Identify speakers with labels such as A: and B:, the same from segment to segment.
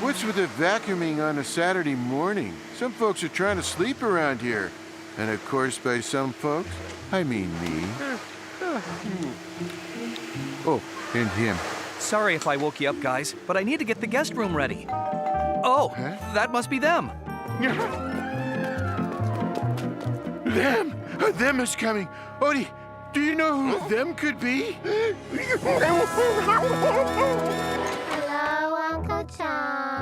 A: What's with the vacuuming on a Saturday morning? Some folks are trying to sleep around here. And of course, by some folks, I mean me. Oh, and him.
B: Sorry if I woke you up, guys, but I need to get the guest room ready. Oh,
A: Huh?
B: that must be them.
A: Them! Them is coming. Odie, do you know who them could be?
C: Hello, Uncle John.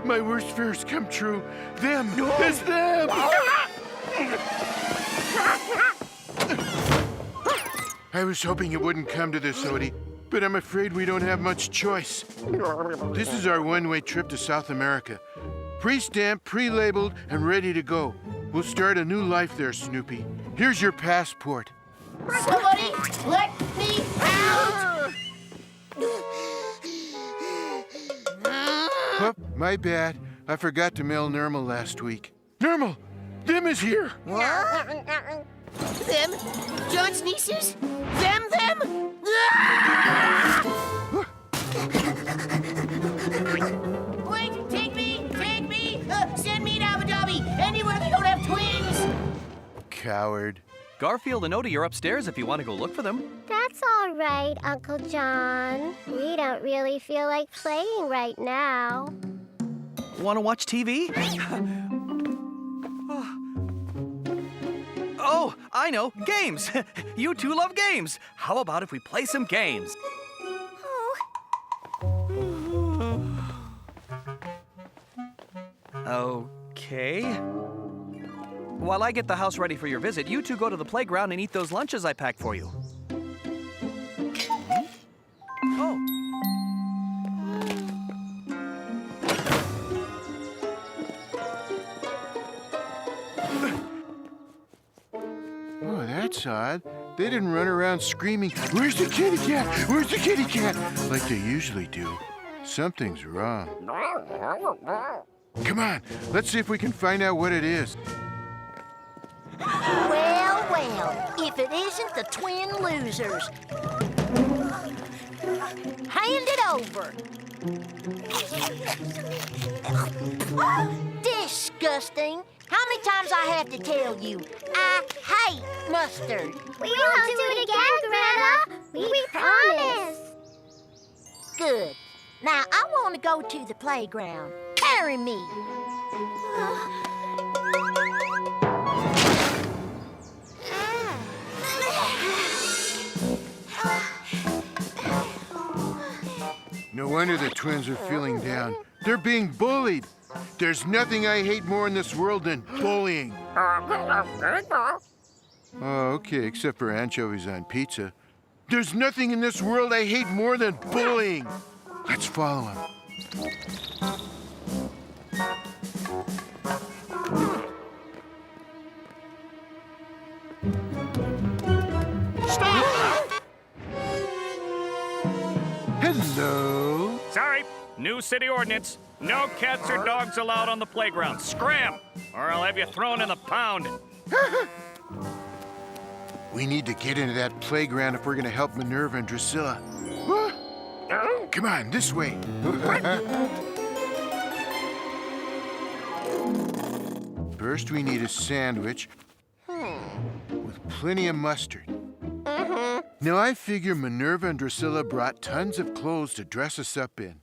A: My worst fears come true. Them! It's them! I was hoping it wouldn't come to this, Odie, but I'm afraid we don't have much choice. This is our one-way trip to South America. Pre-stamped, pre-labeled, and ready to go. We'll start a new life there, Snoopy. Here's your passport.
C: Somebody let me out!
A: Oh, my bad. I forgot to mail Nermal last week. Nermal! Them is here!
C: Them? John's nieces? Them? Wait, take me! Send me to Abu Dhabi! Anywhere they don't have twins!
A: Coward.
B: Garfield and Odie are upstairs if you want to go look for them.
D: That's all right, Uncle John. We don't really feel like playing right now.
B: Want to watch TV? Oh, I know, games. You two love games. How about if we play some games? Okay. While I get the house ready for your visit, you two go to the playground and eat those lunches I packed for you. Oh.
A: Oh, that's odd. They didn't run around screaming, "Where's the kitty cat? Where's the kitty cat?" like they usually do. Something's wrong. Come on, let's see if we can find out what it is.
C: Well, if it isn't the twin losers. Hand it over. Disgusting. How many times I have to tell you, I hate mustard.
D: We won't do it again, Grandma. We promise.
C: Good. Now, I want to go to the playground. Carry me.
A: No wonder the twins are feeling down. They're being bullied. There's nothing I hate more in this world than bullying. Oh, okay, except for anchovies on pizza. There's nothing in this world I hate more than bullying. Let's follow him.
E: Stop!
A: Hello.
E: Sorry, new city ordinance. No cats or dogs allowed on the playground. Scram, or I'll have you thrown in the pound.
A: We need to get into that playground if we're going to help Minerva and Drusilla. Come on, this way. First, we need a sandwich with plenty of mustard. Now, I figure Minerva and Drusilla brought tons of clothes to dress us up in.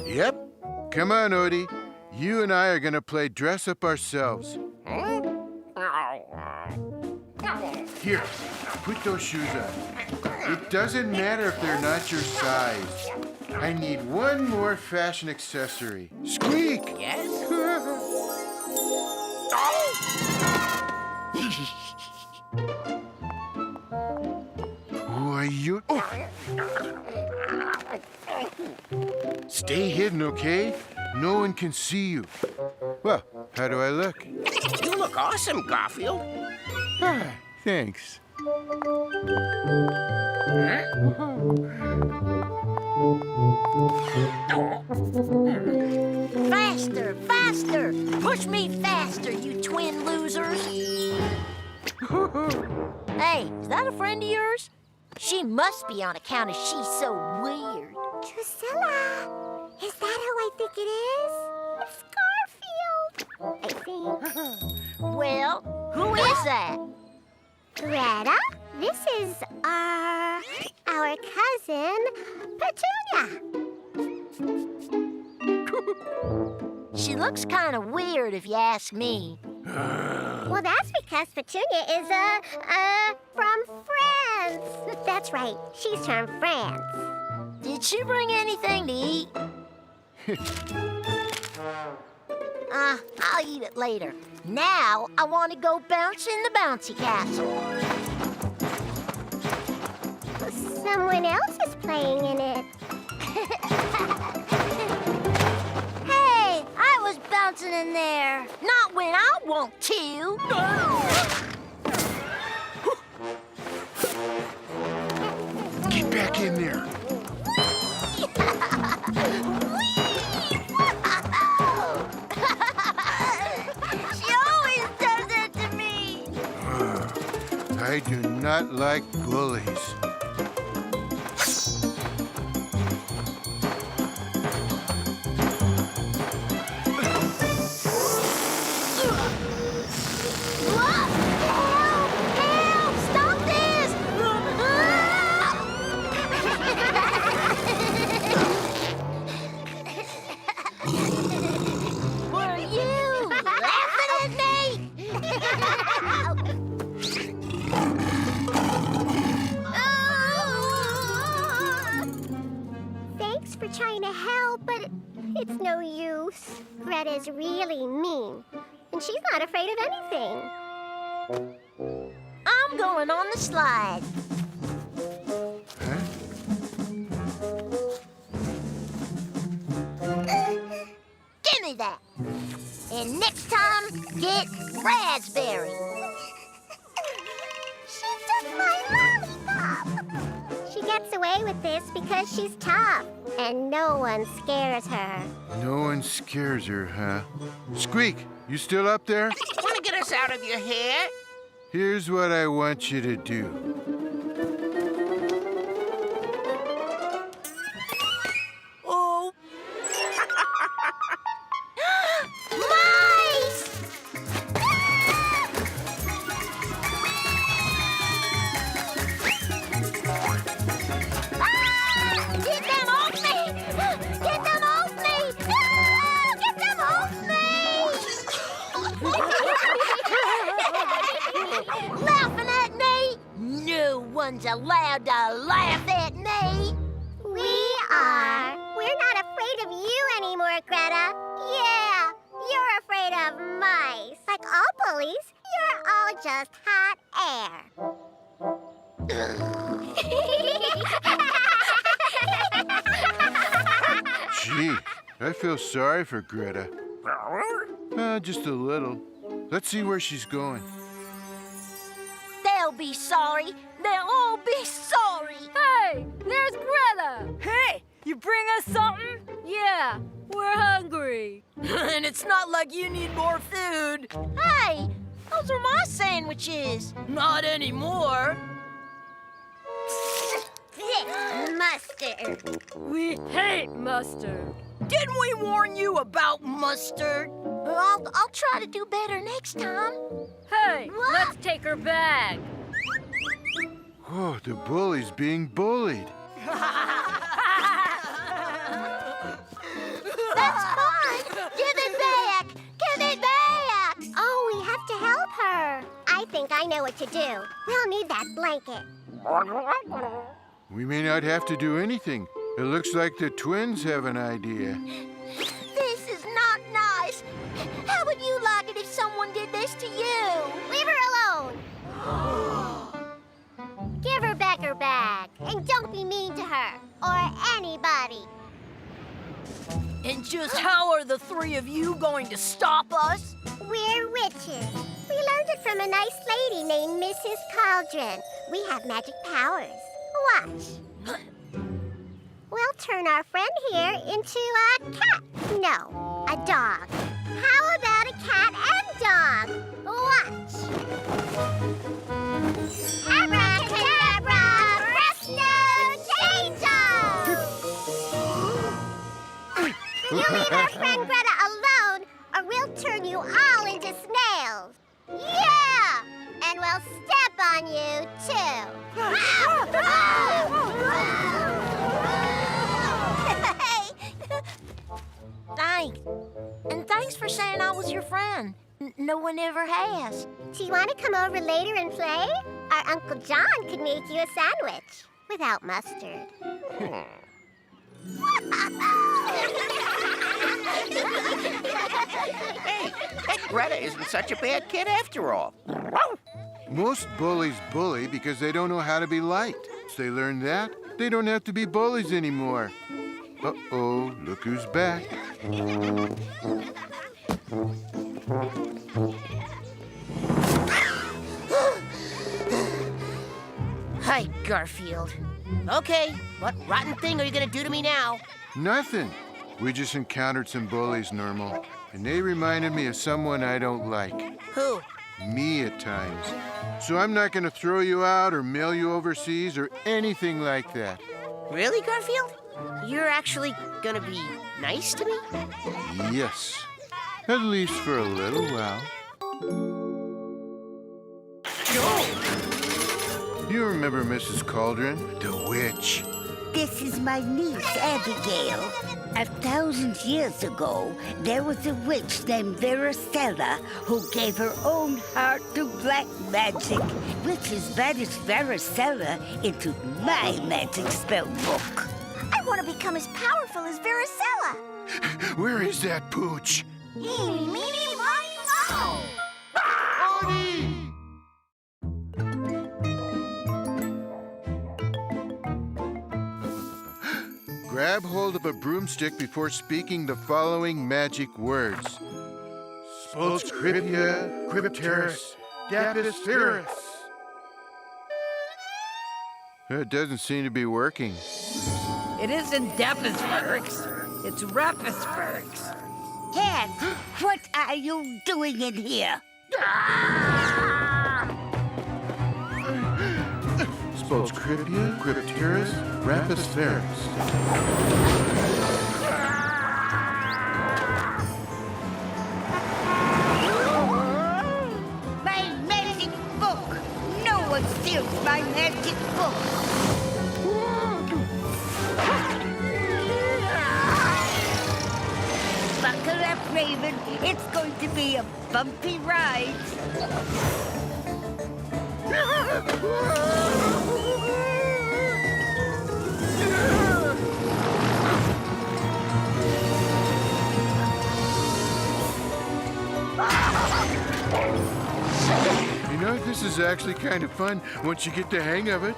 A: Yep. Come on, Odie. You and I are going to play dress up ourselves. Here, put those shoes on. It doesn't matter if they're not your size. I need one more fashion accessory. Squeak!
F: Yes?
A: Who are you? Oh. Stay hidden, okay? No one can see you. Well, how do I look?
F: You look awesome, Garfield.
A: Ah, thanks.
C: Faster, faster! Push me faster, you twin losers! Hey, is that a friend of yours? She must be on account of she's so weird.
D: Drusilla, is that who I think it is? It's Garfield, I think.
C: Well, who is that?
D: Greta, this is our cousin, Petunia.
C: She looks kind of weird if you ask me.
D: Well, that's because Petunia is, from France. That's right, she's from France.
C: Did she bring anything to eat? I'll eat it later. Now, I want to go bounce in the bouncy castle.
D: Someone else is playing in it.
C: Hey, I was bouncing in there. Not when I want to.
A: Get back in there.
C: She always does that to me.
A: I do not like bullies.
C: Help! Stop this! Were you laughing at me?
D: Thanks for trying to help, but it's no use. Greta's really mean, and she's not afraid of anything.
C: I'm going on the slide.
A: Huh?
C: Give me that. And next time, get raspberry.
D: She took my lollipop! She gets away with this because she's tough, and no one scares her.
A: No one scares her, huh? Squeak, you still up there?
F: Want to get us out of your hair?
A: Here's what I want you to do.
C: Oh. Mice! Get them off me! Get them off me! Get them off me! Laughing at me? No one's allowed to laugh at me.
D: We are. We're not afraid of you anymore, Greta. Yeah, you're afraid of mice. Like all bullies, you're all just hot air.
A: Gee, I feel sorry for Greta. Just a little. Let's see where she's going.
C: They'll be sorry. They'll all be sorry.
G: Hey, there's Greta! Hey, you bring us something? Yeah, we're hungry.
C: And it's not like you need more food. Hey, those are my sandwiches. Not anymore.
D: Mustard.
G: We hate mustard.
C: Didn't we warn you about mustard? I'll try to do better next time.
G: Hey,
C: What?
G: let's take her bag.
A: Oh, the bully's being bullied.
C: That's fine. Give it back. Give it back.
D: Oh, we have to help her. I think I know what to do. We'll need that blanket.
A: We may not have to do anything. It looks like the twins have an idea.
C: This is not nice. How would you like it if someone did this to you?
D: Leave her alone. Give her back her bag. And don't be mean to her. Or anybody.
C: And just how are the three of you going to stop us?
D: We're witches. We learned it from a nice lady named Mrs. Cauldron. We have magic powers. Watch. We'll turn our friend here into a cat. No, a dog. How about a cat and dog? Watch. Abracadabra, press Yeah! And we'll step on you, too.
C: Thanks. And thanks for saying I was your friend. No one ever has.
D: Do you want to come over later and play? Our Uncle John could make you a sandwich without mustard.
F: Hey, Greta isn't such a bad kid after all.
A: Most bullies bully because they don't know how to be liked. Once they learn that, they don't have to be bullies anymore. Uh-oh, look who's back.
C: Hi, Garfield. Okay, what rotten thing are you gonna do to me now?
A: Nothing. We just encountered some bullies, Normal, and they reminded me of someone I don't like.
C: Who?
A: Me at times. So I'm not gonna throw you out or mail you overseas or anything like that.
C: Really, Garfield? You're actually gonna be nice to me?
A: Yes. At least for a little while. You remember Mrs. Cauldron, the witch?
H: This is my niece, Abigail. 1,000 years ago, there was a witch named Vericella who gave her own heart to black magic, which has banished Vericella into my magic spell book.
D: I want to become as powerful as Vericella.
A: Where is that pooch?
D: Eeny, meeny, miny, moe.
A: Odie! Grab hold of a broomstick before speaking the following magic words. Spolscripia, Crypteris, Dapis Ferris. It doesn't seem to be working.
I: It isn't Depisferix. It's Rappisferix.
H: Cat, what are you doing in here?
A: Spolscripia, Crypteris, Rapis Ferris.
H: My magic book! No one steals my magic book! Buckle up, Raven. It's going to be a bumpy ride.
A: You know, this is actually kind of fun once you get the hang of it.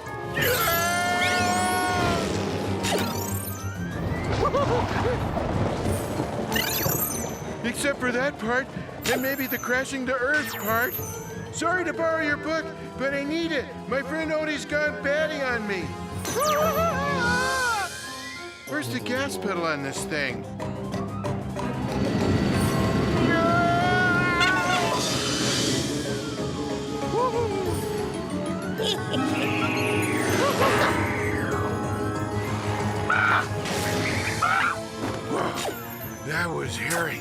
A: Except for that part, and maybe the crashing to earth part. Sorry to borrow your book, but I need it. My friend Odie's gone batty on me. Where's the gas pedal on this thing? That was hairy.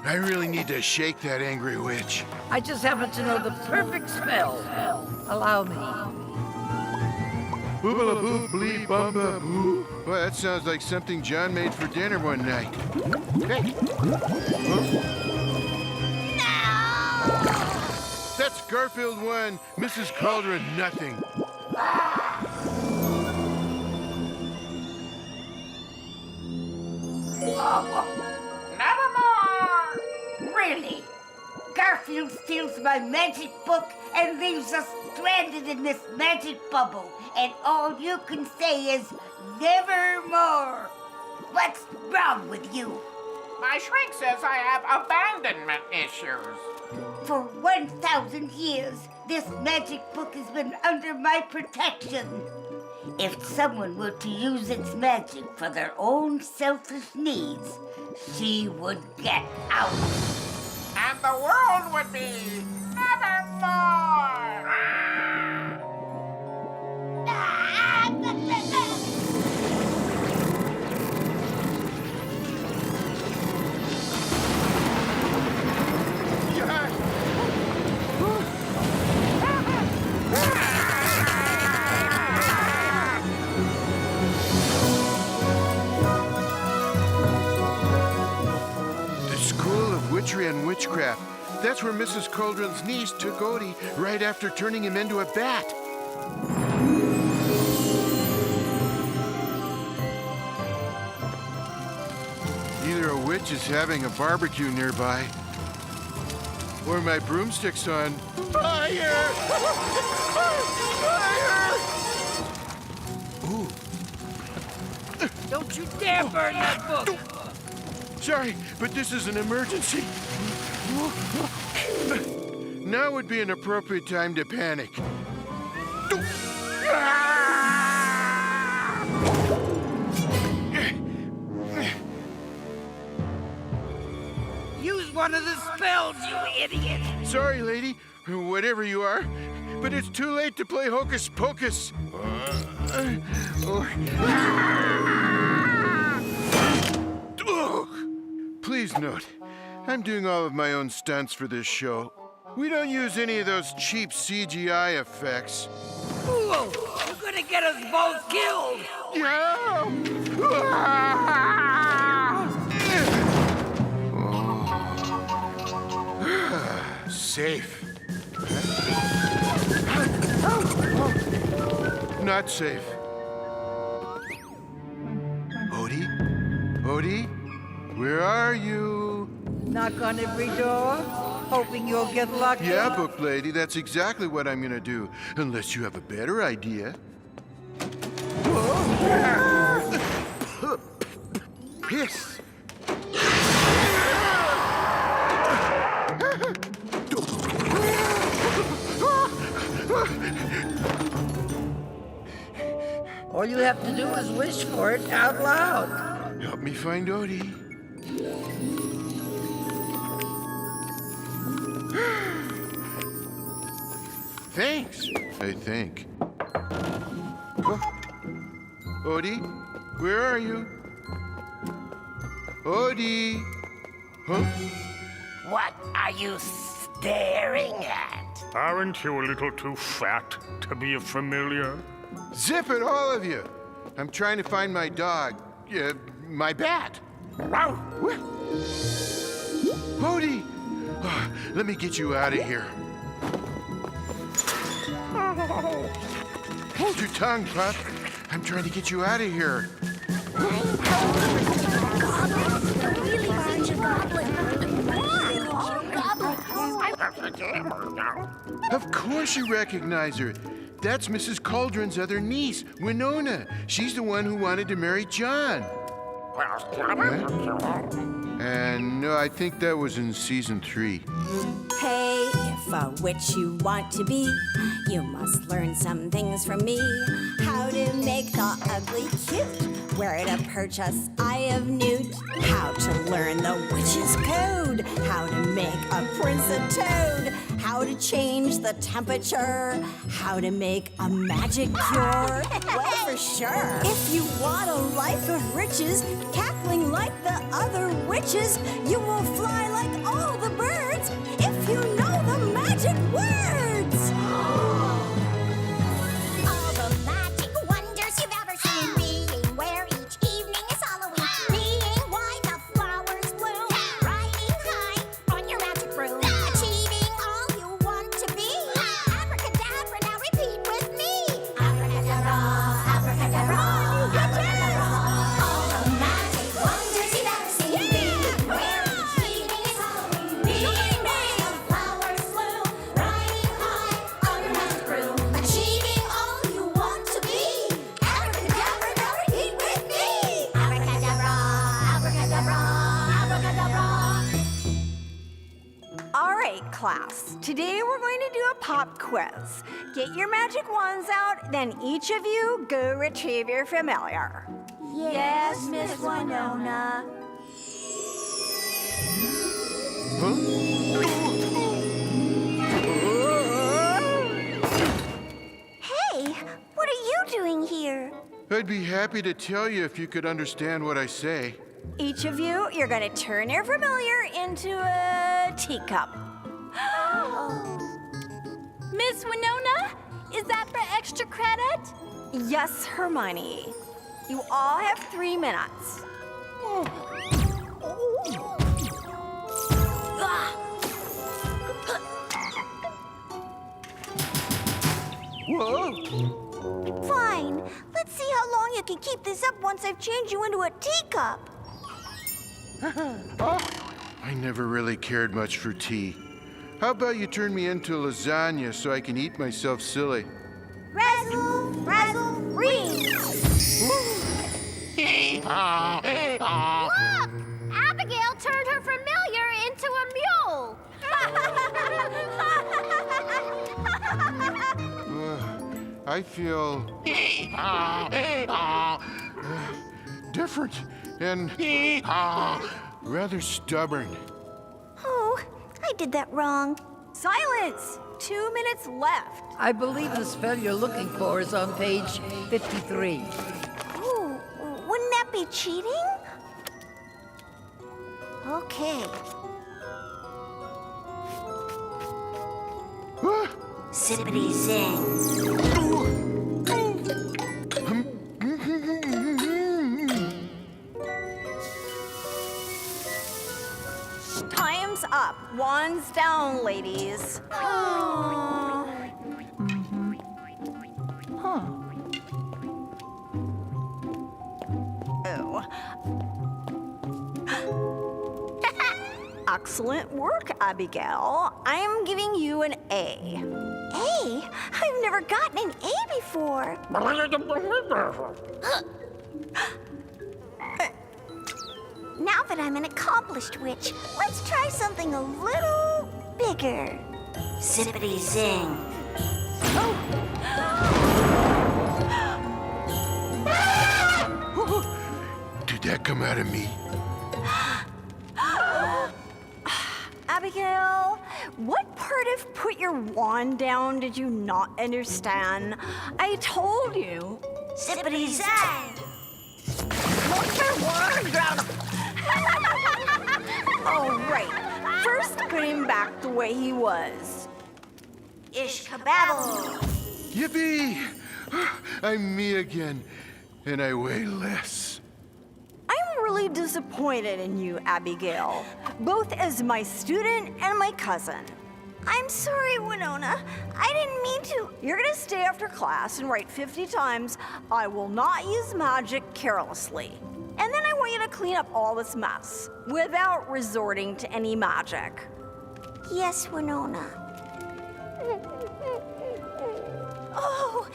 A: I really need to shake that angry witch.
I: I just happen to know the perfect spell. Allow me.
A: Boobala boo, blee bumba boo. Well, that sounds like something John made for dinner one night. Hey. No! That's Garfield 1, Mrs. Cauldron nothing.
H: Never more! Really? Garfield steals my magic book and leaves us stranded in this magic bubble, and all you can say is, never more. What's wrong with you?
F: My shrink says I have abandonment issues.
H: For 1,000 years, this magic book has been under my protection. If someone were to use its magic for their own selfish needs, she would get out.
F: And the world would be nevermore.
A: Yeah! witchery and witchcraft. That's where Mrs. Cauldron's niece took Odie right after turning him into a bat. Either a witch is having a barbecue nearby, or my broomstick's on fire! Fire! Ooh.
I: Don't you dare burn that book!
A: Sorry, but this is an emergency. Now would be an appropriate time to panic.
I: Use one of the spells, you idiot!
A: Sorry, lady, whatever you are, but it's too late to play hocus pocus. Please note, I'm doing all of my own stunts for this show. We don't use any of those cheap CGI effects.
I: Whoa! You're gonna get us both killed!
A: Yeah! Safe. Not safe. Odie? Odie? Where are you?
I: Knock on every door, hoping you'll get lucky.
A: Yeah, book lady, that's exactly what I'm gonna do. Unless you have a better idea. Piss!
I: All you have to do is wish for it out loud.
A: Help me find Odie. Thanks, I think. Oh. Odie, where are you? Odie! Huh?
H: What are you staring at?
E: Aren't you a little too fat to be a familiar?
A: Zip it, all of you! I'm trying to find my dog. My bat. Odie! Oh, let me get you out of here. Hold your tongue, pup. I'm trying to get you out of here. Of course you recognize her. That's Mrs. Cauldron's other niece, Winona. She's the one who wanted to marry John. And no, I think that was in season 3.
J: Hey, if a witch you want to be, you must learn some things from me. How to make the ugly cute, where to purchase eye of newt, how to learn the witch's code, how to make a prince a toad, how to change the temperature, how to make a magic cure. Well, for sure. If you want a life of riches, cackling like the other witches, you will fly like all the birds if you know the magic words.
D: All the magic wonders you've ever seen, being where each evening is Halloween, being why the flowers bloom, riding high on your magic broom, achieving all you want to be. Abracadabra, now repeat with me. Abracadabra, abracadabra, abracadabra. All the magic wonders you've ever seen, being where each evening is Halloween, being where the flowers bloom, riding high on your magic broom, achieving all you want to be. Abracadabra, now repeat with me. Abracadabra, abracadabra, abracadabra.
J: All right, class. Today we're going to do a pop quiz. Get your magic wands out, then each of you go retrieve your familiar. Yes, Miss Winona.
D: Hey, what are you doing here?
A: I'd be happy to tell you if you could understand what I say.
J: Each of you, you're going to turn your familiar into a teacup.
G: Miss Winona, is that for extra credit?
J: Yes, Hermione. You all have 3 minutes.
D: Fine. Let's see how long you can keep this up once I've changed you into a teacup.
A: I never really cared much for tea. How about you turn me into lasagna so I can eat myself silly?
D: Razzle, razzle, read. Look! Abigail turned her familiar into a mule.
A: I feel different and rather stubborn.
D: Oh, I did that wrong.
C: Silence! 2 minutes left.
I: I believe the spell you're looking for is on page 53.
D: Ooh, wouldn't that be cheating? Okay. Zippity zing.
C: Time's up. Wands down, ladies.
D: Oh.
C: Excellent work, Abigail. I'm giving you an A.
D: A? I've never gotten an A before. Now that I'm an accomplished witch, let's try something a little bigger. Zippity zing.
A: Did that come out of me?
C: Abigail, what part of put your wand down did you not understand? I told you.
D: Zippity zang.
C: Put your wand down. Oh, right. First, put him back the way he was.
D: Ish kababble.
A: Yippee! I'm me again, and I weigh less.
C: I'm really disappointed in you, Abigail, both as my student and my cousin.
D: I'm sorry, Winona. I didn't mean to.
C: You're gonna stay after class and write 50 times, "I will not use magic carelessly." And then I want you to clean up all this mess without resorting to any magic.
D: Yes, Winona. Oh.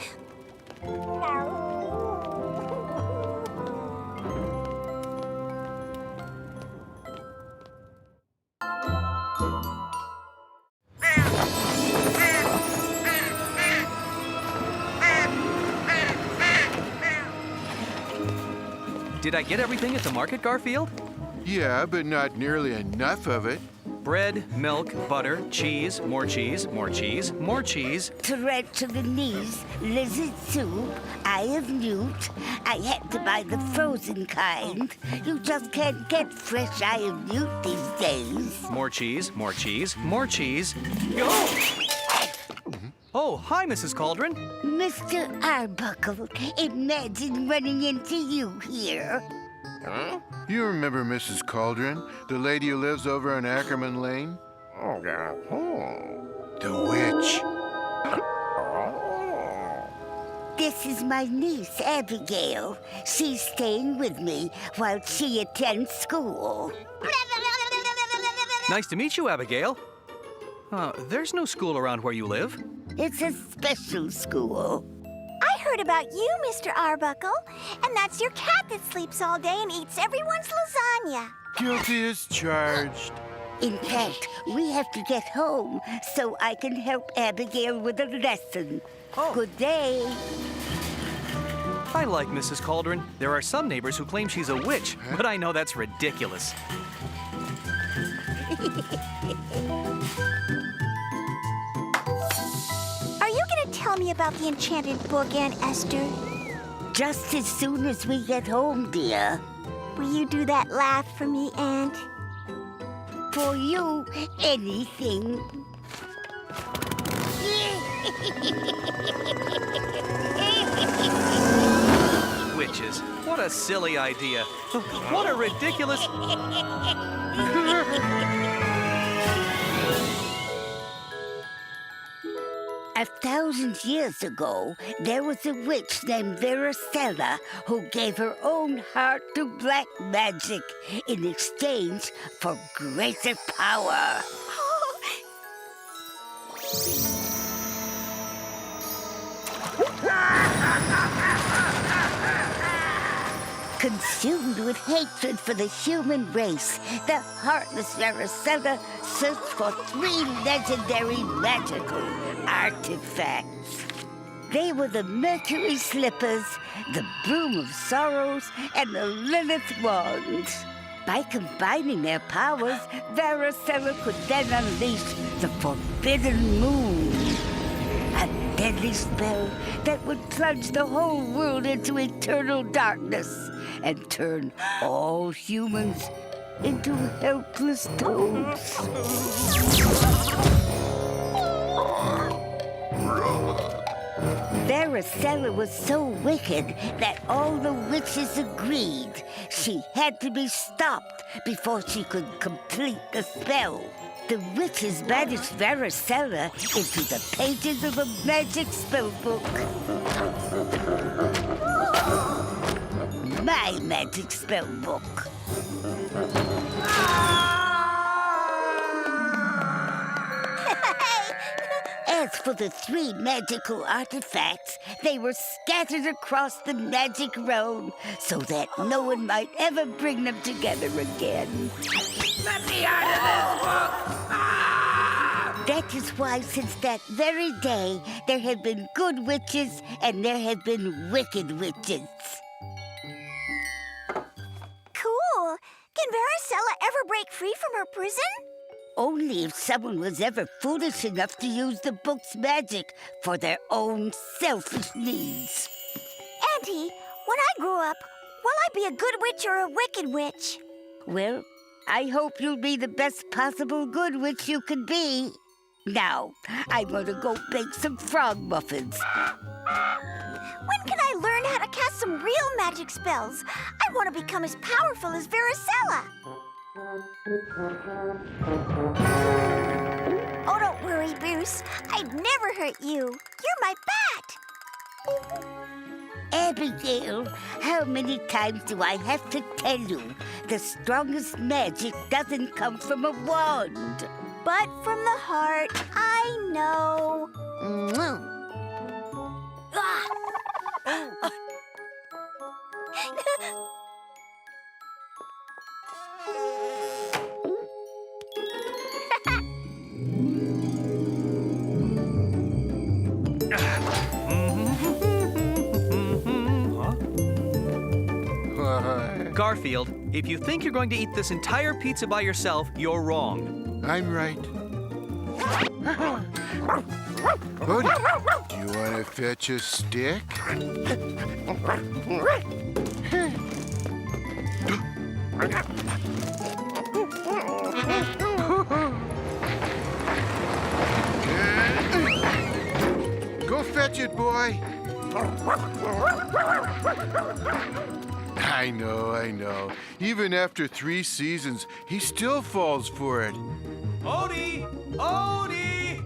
B: Did I get everything at the market, Garfield?
A: Yeah, but not nearly enough of it.
B: Bread, milk, butter, cheese, more cheese, more cheese, more cheese.
H: Tarantula knees, lizard soup, eye of newt. I had to buy the frozen kind. You just can't get fresh eye of newt these days.
B: More cheese, more cheese, more cheese. Oh, hi, Mrs. Cauldron.
H: Mr. Arbuckle, imagine running into you here.
A: Huh? You remember Mrs. Cauldron, the lady who lives over on Ackerman Lane?
F: Oh, yeah.
A: The witch.
H: This is my niece, Abigail. She's staying with me while she attends school.
B: Nice to meet you, Abigail. There's no school around where you live.
H: It's a special school.
D: I heard about you, Mr. Arbuckle, and that's your cat that sleeps all day and eats everyone's lasagna.
A: Guilty as charged.
H: In fact, we have to get home so I can help Abigail with a lesson.
B: Oh.
H: Good day.
B: I like Mrs. Cauldron. There are some neighbors who claim she's a witch, but I know that's ridiculous.
D: Are you going to tell me about the enchanted book, Aunt Esther?
H: Just as soon as we get home, dear.
D: Will you do that laugh for me, Aunt?
H: For you, anything.
B: Witches. What a silly idea. What a ridiculous...
H: 1,000 years ago, there was a witch named Vericella who gave her own heart to black magic in exchange for greater power. Consumed with hatred for the human race, the heartless Vericella searched for 3 legendary magical artifacts. They were the Mercury Slippers, the Broom of Sorrows, and the Lilith Wand. By combining their powers, Vericella could then unleash the Forbidden Moon, a deadly spell that would plunge the whole world into eternal darkness and turn all humans into helpless toads. Vericella was so wicked that all the witches agreed she had to be stopped before she could complete the spell. The witches banished Vericella into the pages of a magic spell book. My magic spell book. As for the 3 magical artifacts, they were scattered across the magic realm so that no one might ever bring them together again.
I: Let me out of this book! Ah!
H: That is why since that very day, there have been good witches and there have been wicked witches.
D: Cool. Can Vericella ever break free from her prison?
H: Only if someone was ever foolish enough to use the book's magic for their own selfish needs.
D: Auntie, when I grow up, will I be a good witch or a wicked witch?
H: Well, I hope you'll be the best possible good witch you can be. Now, I'm gonna go bake some frog muffins.
D: When can I learn how to cast some real magic spells? I want to become as powerful as Vericella. Oh, don't worry, Bruce. I'd never hurt you. You're my bat.
H: Abigail, how many times do I have to tell you the strongest magic doesn't come from a wand?
D: But from the heart, I know.
B: Garfield, if you think you're going to eat this entire pizza by yourself, you're wrong.
A: I'm right. Odie, do you want to fetch a stick? Go fetch it, boy. I know. Even after 3 seasons, he still falls for it.
B: Odie! Odie!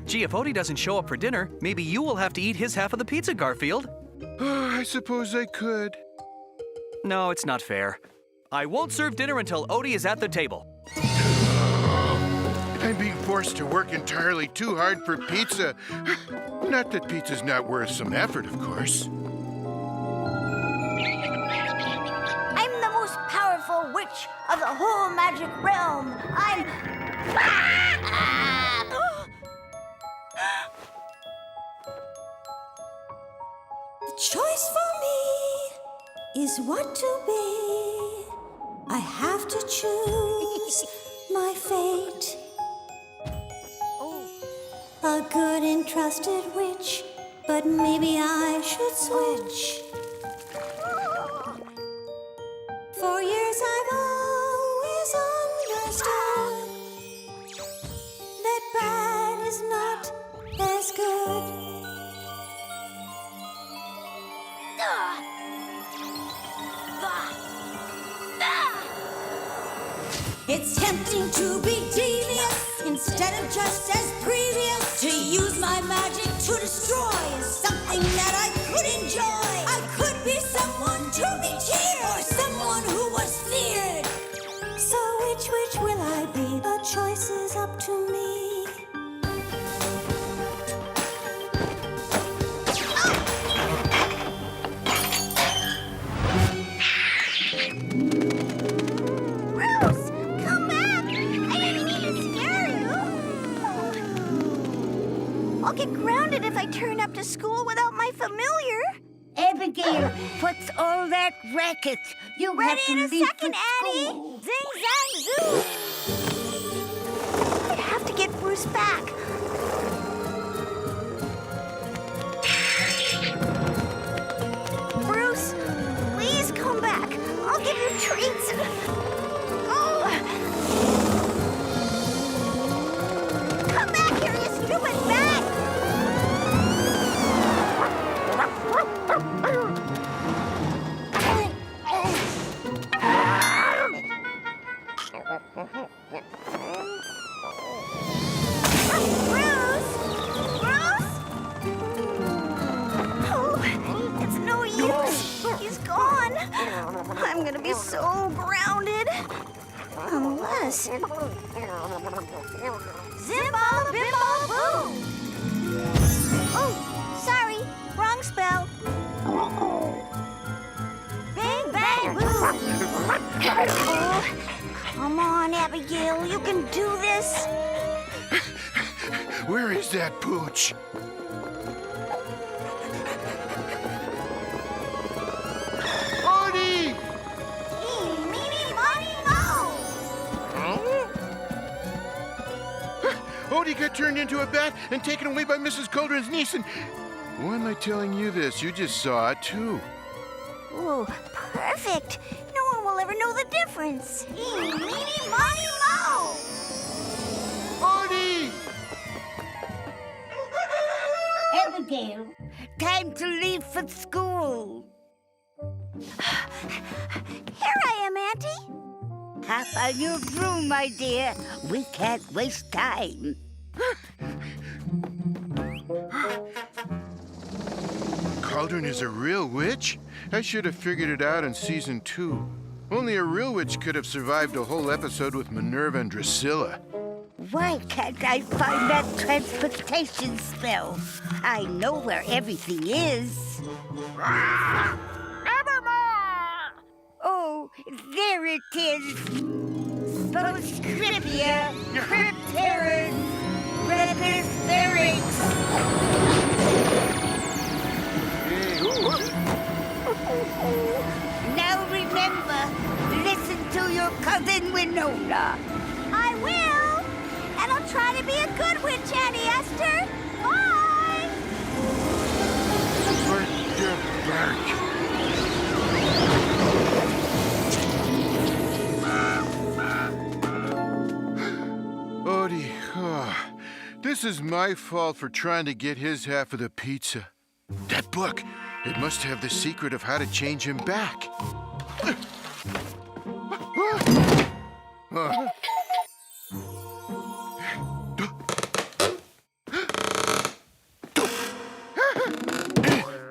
B: Gee, if Odie doesn't show up for dinner, maybe you will have to eat his half of the pizza, Garfield.
A: I suppose I could.
B: No, it's not fair. I won't serve dinner until Odie is at the table.
A: I'm being forced to work entirely too hard for pizza. Not that pizza's not worth some effort, of course.
C: I'm the most powerful witch of the whole magic realm.
J: The choice for me is what to be. I have to choose my fate. A good and trusted witch, but maybe I should switch. For years I've always understood that bad is not as good. It's tempting to be devious instead of just as previous, to use my magic to destroy is something that I could enjoy. I could be someone to be cheered or someone who was feared. So which will I be? The choice is up to me.
D: Bruce, come back! I didn't mean to scare you.
C: I'll get grounded if I turn up to school without my familiar.
H: Abigail, what's all that racket? You
C: Ready
H: have to
C: in a
H: leave
C: second,
H: for
C: Annie.
H: school.
C: Zing, zang, zoo. I have to get Bruce back. Bruce, please come back. I'll give you treats. Oh. Come back here, you stupid bat! Bruce! Bruce! Oh, it's no use. He's gone. I'm gonna be so grounded. Unless... Zimball, bimball, boom! Oh, sorry. Wrong spell. Bang, bang, boom! Oh, come on, Abigail. You can do this.
A: Where is that pooch? Odie!
C: Eeny, meeny, miny, moe.
A: Odie got turned into a bat and taken away by Mrs. Cauldron's niece, and why am I telling you this? You just saw it, too.
C: Ooh, perfect. No one will ever know the difference. Eeny, meeny, miny, moe.
A: Odie!
H: Abigail, time to leave for school.
C: Here I am, Auntie.
H: Hop on your broom, my dear. We can't waste time.
A: Cauldron is a real witch? I should have figured it out in season 2. Only a real witch could have survived a whole episode with Minerva and Drusilla.
H: Why can't I find that transportation spell? I know where everything is.
F: Nevermore!
H: Oh, there it is. Postscriptia, Crypterrors, Reperspherix. Now remember, listen to your cousin Winona.
C: I will. And I'll try to be a good witch, Auntie Esther. Bye.
A: Odie, this is my fault for trying to get his half of the pizza. That book, it must have the secret of how to change him back.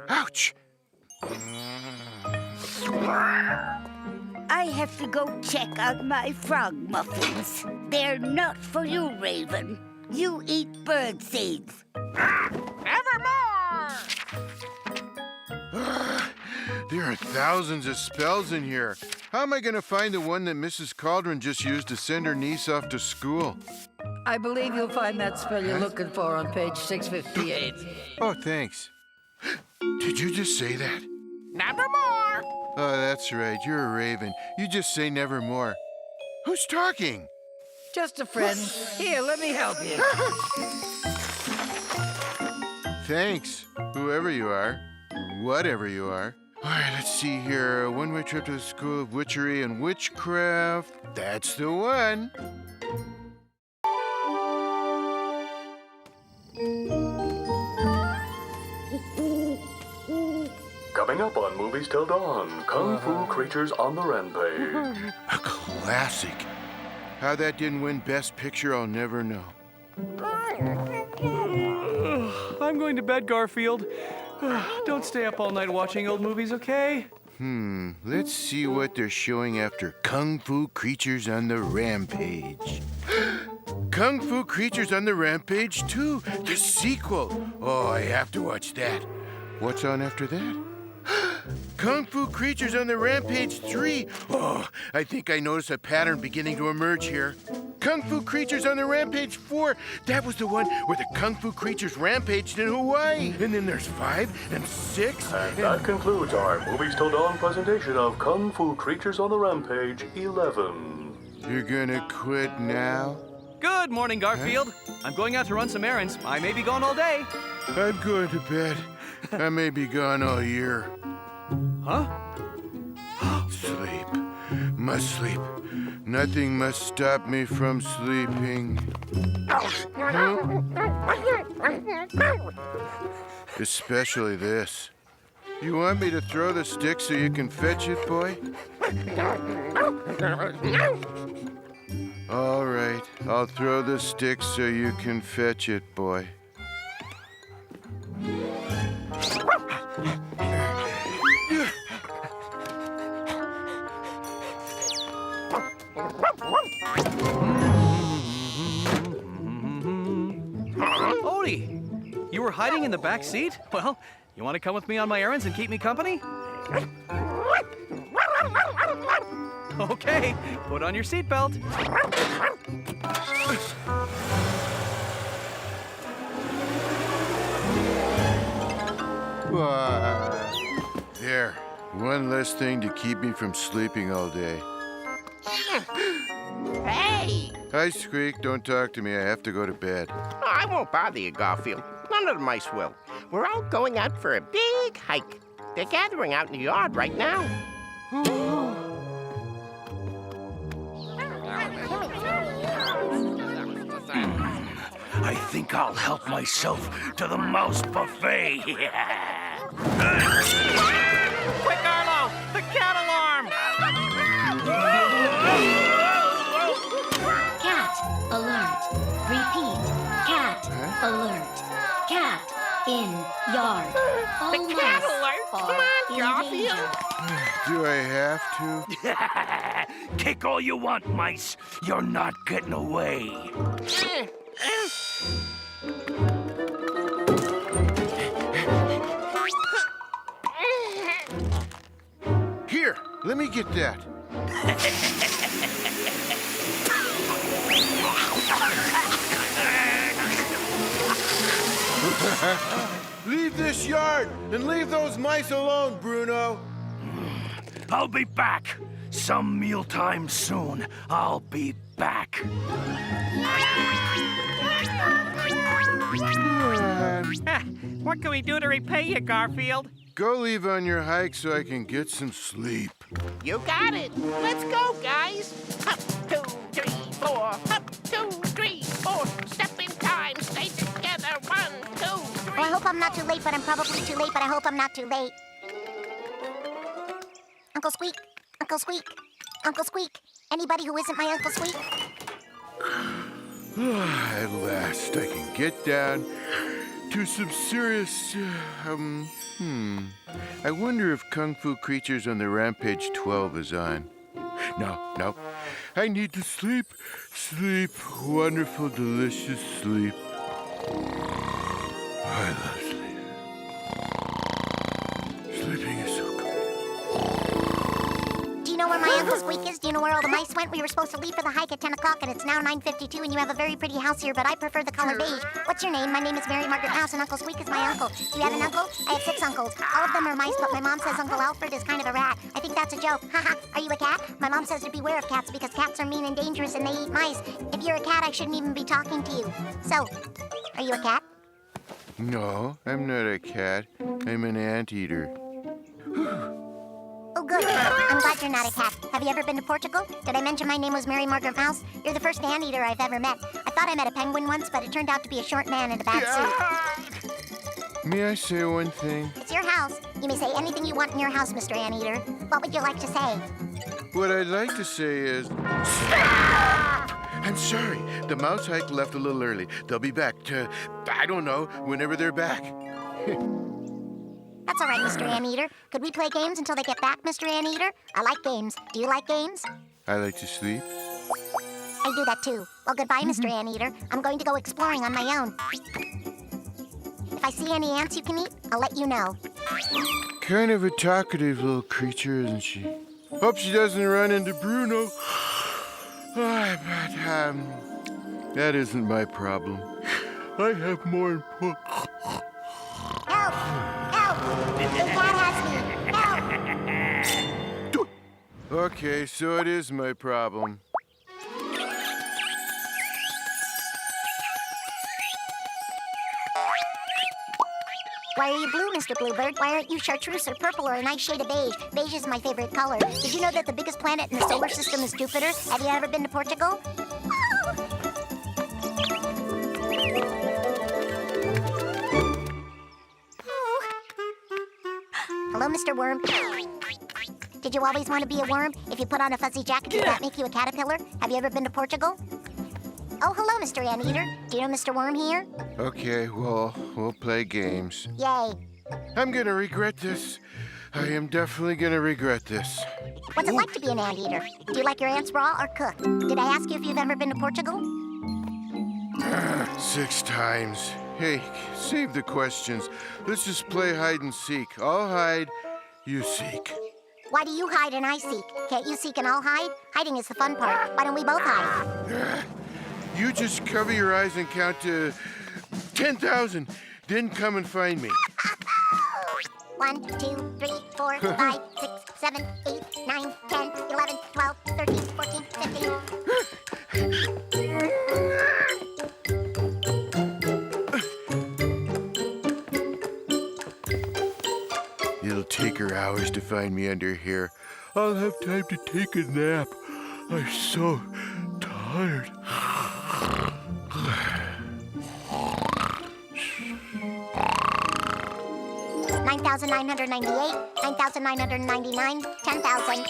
A: Ouch!
H: I have to go check on my frog muffins. They're not for you, Raven. You eat bird seeds.
F: Nevermore!
A: There are thousands of spells in here. How am I going to find the one that Mrs. Cauldron just used to send her niece off to school?
I: I believe you'll find that spell you're looking for on page 658.
A: Oh, thanks. Did you just say that?
F: Nevermore!
A: Oh, that's right. You're a raven. You just say nevermore. Who's talking?
I: Just a friend. Here, let me help you.
A: Thanks, whoever you are, whatever you are. All right, let's see here. A one-way trip to the School of Witchery and Witchcraft. That's the one.
K: Coming up on Movies Till Dawn, Kung Fu Creatures on the Rampage.
A: A classic. How that didn't win Best Picture, I'll never know.
B: I'm going to bed, Garfield. Don't stay up all night watching old movies, okay?
A: Let's see what they're showing after Kung Fu Creatures on the Rampage. Kung Fu Creatures on the Rampage 2, the sequel. Oh, I have to watch that. What's on after that? Kung Fu Creatures on the Rampage 3. Oh, I think I notice a pattern beginning to emerge here. Kung Fu Creatures on the Rampage 4. That was the one where the Kung Fu Creatures rampaged in Hawaii. And then there's 5 and 6.
K: And that concludes our Movies Till Dawn presentation of Kung Fu Creatures on the Rampage 11.
A: You're gonna quit now?
B: Good morning, Garfield. I'm going out to run some errands. I may be gone all day.
A: I'm going to bed. I may be gone all year.
B: Huh?
A: Sleep. Must sleep. Nothing must stop me from sleeping. Especially this. You want me to throw the stick so you can fetch it, boy? All right, I'll throw the stick so you can fetch it, boy.
B: Odie, you were hiding in the back seat? Well, you want to come with me on my errands and keep me company? Okay, put on your seatbelt.
A: There, one less thing to keep me from sleeping all day.
F: Hey!
A: Hi, Squeak. Don't talk to me. I have to go to bed.
F: Oh, I won't bother you, Garfield. None of the mice will. We're all going out for a big hike. They're gathering out in the yard right now.
E: I think I'll help myself to the mouse buffet.
F: Quick, Arlo! The cat alarm!
L: Cat alert. Repeat. Cat alert. Cat in yard. All
F: The cat
L: mice
F: alert! Come
L: are
F: on,
L: in
F: Garfield!
L: danger.
A: Do I have to?
E: Kick all you want, mice. You're not getting away.
A: Here, let me get that. Leave this yard and leave those mice alone, Bruno.
E: I'll be back. Some mealtime soon. I'll be back.
F: What can we do to repay you, Garfield?
A: Go leave on your hike so I can get some sleep.
F: You got it. Let's go, guys. Up, 2, 3, 4. Up, 2, 3, 4. Step in time. Stay together. 1, 2, 3.
D: Oh, I hope I'm not too late, but I'm probably too late, but I hope I'm not too late. Uncle Squeak, Uncle Squeak, Uncle Squeak. Anybody who isn't my Uncle Squeak?
A: At last, I can get down to some serious, I wonder if Kung Fu Creatures on the Rampage 12 is on. No. I need to sleep. Sleep. Wonderful, delicious sleep. I love sleep. Sleeping is so good.
D: Do you know where my Uncle Squeak is? Do you know where all the mice went? We were supposed to leave for the hike at 10 o'clock, and it's now 9:52, and you have a very pretty house here, but I prefer the color beige. What's your name? My name is Mary Margaret Mouse, and Uncle Squeak is my uncle. Do you have an uncle? I have 6 uncles. All of them are mice, but my mom says Uncle Alfred is kind of a rat. I think that's a joke. Haha. Are you a cat? My mom says to beware of cats because cats are mean and dangerous, and they eat mice. If you're a cat, I shouldn't even be talking to you. So, are you a cat?
A: No, I'm not a cat. I'm an anteater.
D: Oh, good. I'm glad you're not a cat. Have you ever been to Portugal? Did I mention my name was Mary Margaret Mouse? You're the first anteater I've ever met. I thought I met a penguin once, but it turned out to be a short man in a bad suit.
A: May I say one thing?
D: It's your house. You may say anything you want in your house, Mr. Anteater. What would you like to say?
A: What I'd like to say is... Stop! I'm sorry. The mouse hike left a little early. They'll be back I don't know, whenever they're back.
D: That's all right, Mr. Anteater. Could we play games until they get back, Mr. Anteater? I like games. Do you like games?
A: I like to sleep.
D: I do that too. Well, goodbye, Mr. Anteater. I'm going to go exploring on my own. If I see any ants you can eat, I'll let you know.
A: Kind of a talkative little creature, isn't she? Hope she doesn't run into Bruno. But, that isn't my problem. I have more important...
D: Help! Help! The cat has me! Help!
A: Okay, so it is my problem.
D: Why are you blue, Mr. Bluebird? Why aren't you chartreuse or purple or a nice shade of beige? Beige is my favorite color. Did you know that the biggest planet in the solar system is Jupiter? Have you ever been to Portugal? Hello, Mr. Worm. Did you always want to be a worm? If you put on a fuzzy jacket, does that make you a caterpillar? Have you ever been to Portugal? Oh, hello, Mr. Anteater. Do you know Mr. Worm here?
A: Okay, well, we'll play games.
D: Yay.
A: I'm gonna regret this. I am definitely gonna regret this.
D: What's it like to be an anteater? Do you like your ants raw or cooked? Did I ask you if you've ever been to Portugal?
A: 6 times. Hey, save the questions. Let's just play hide and seek. I'll hide, you seek.
D: Why do you hide and I seek? Can't you seek and I'll hide? Hiding is the fun part. Why don't we both hide?
A: You just cover your eyes and count to 10,000. Then come and find me.
D: 1, 2, 3, 4, 5, 6, 7, 8, 9, 10, 11, 12, 13, 14, 15.
A: It'll take her hours to find me under here. I'll have time to take a nap. I'm so tired.
D: 9,998, 9,999, 10,000.